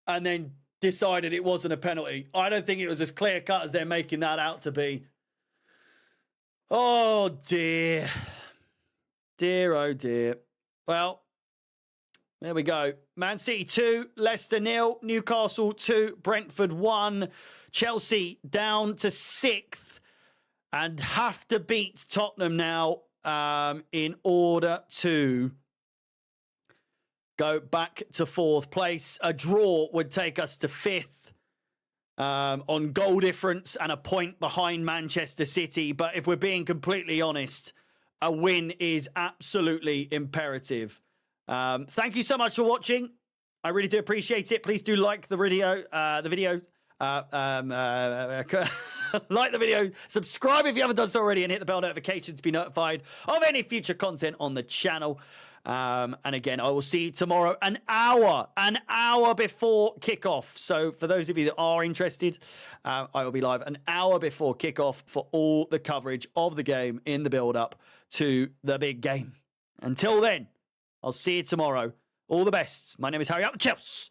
and then decided it wasn't a penalty. I don't think it was as clear-cut as they're making that out to be. Oh, dear. Dear, oh, dear. Well, there we go. Man City 2, Leicester 0, Newcastle 2, Brentford 1, Chelsea down to 6th and have to beat Tottenham now in order to go back to 4th place. A draw would take us to 5th on goal difference and a point behind Manchester City. But if we're being completely honest, a win is absolutely imperative. Thank you so much for watching. I really do appreciate it. Please do like the video. Like the video, subscribe if you haven't done so already, and hit the bell notification to be notified of any future content on the channel. And again, I will see you tomorrow, an hour before kickoff. So for those of you that are interested, I will be live an hour before kickoff for all the coverage of the game in the build-up to the big game. Until then, I'll see you tomorrow. All the best. My name is Harry. Out the Chelsea.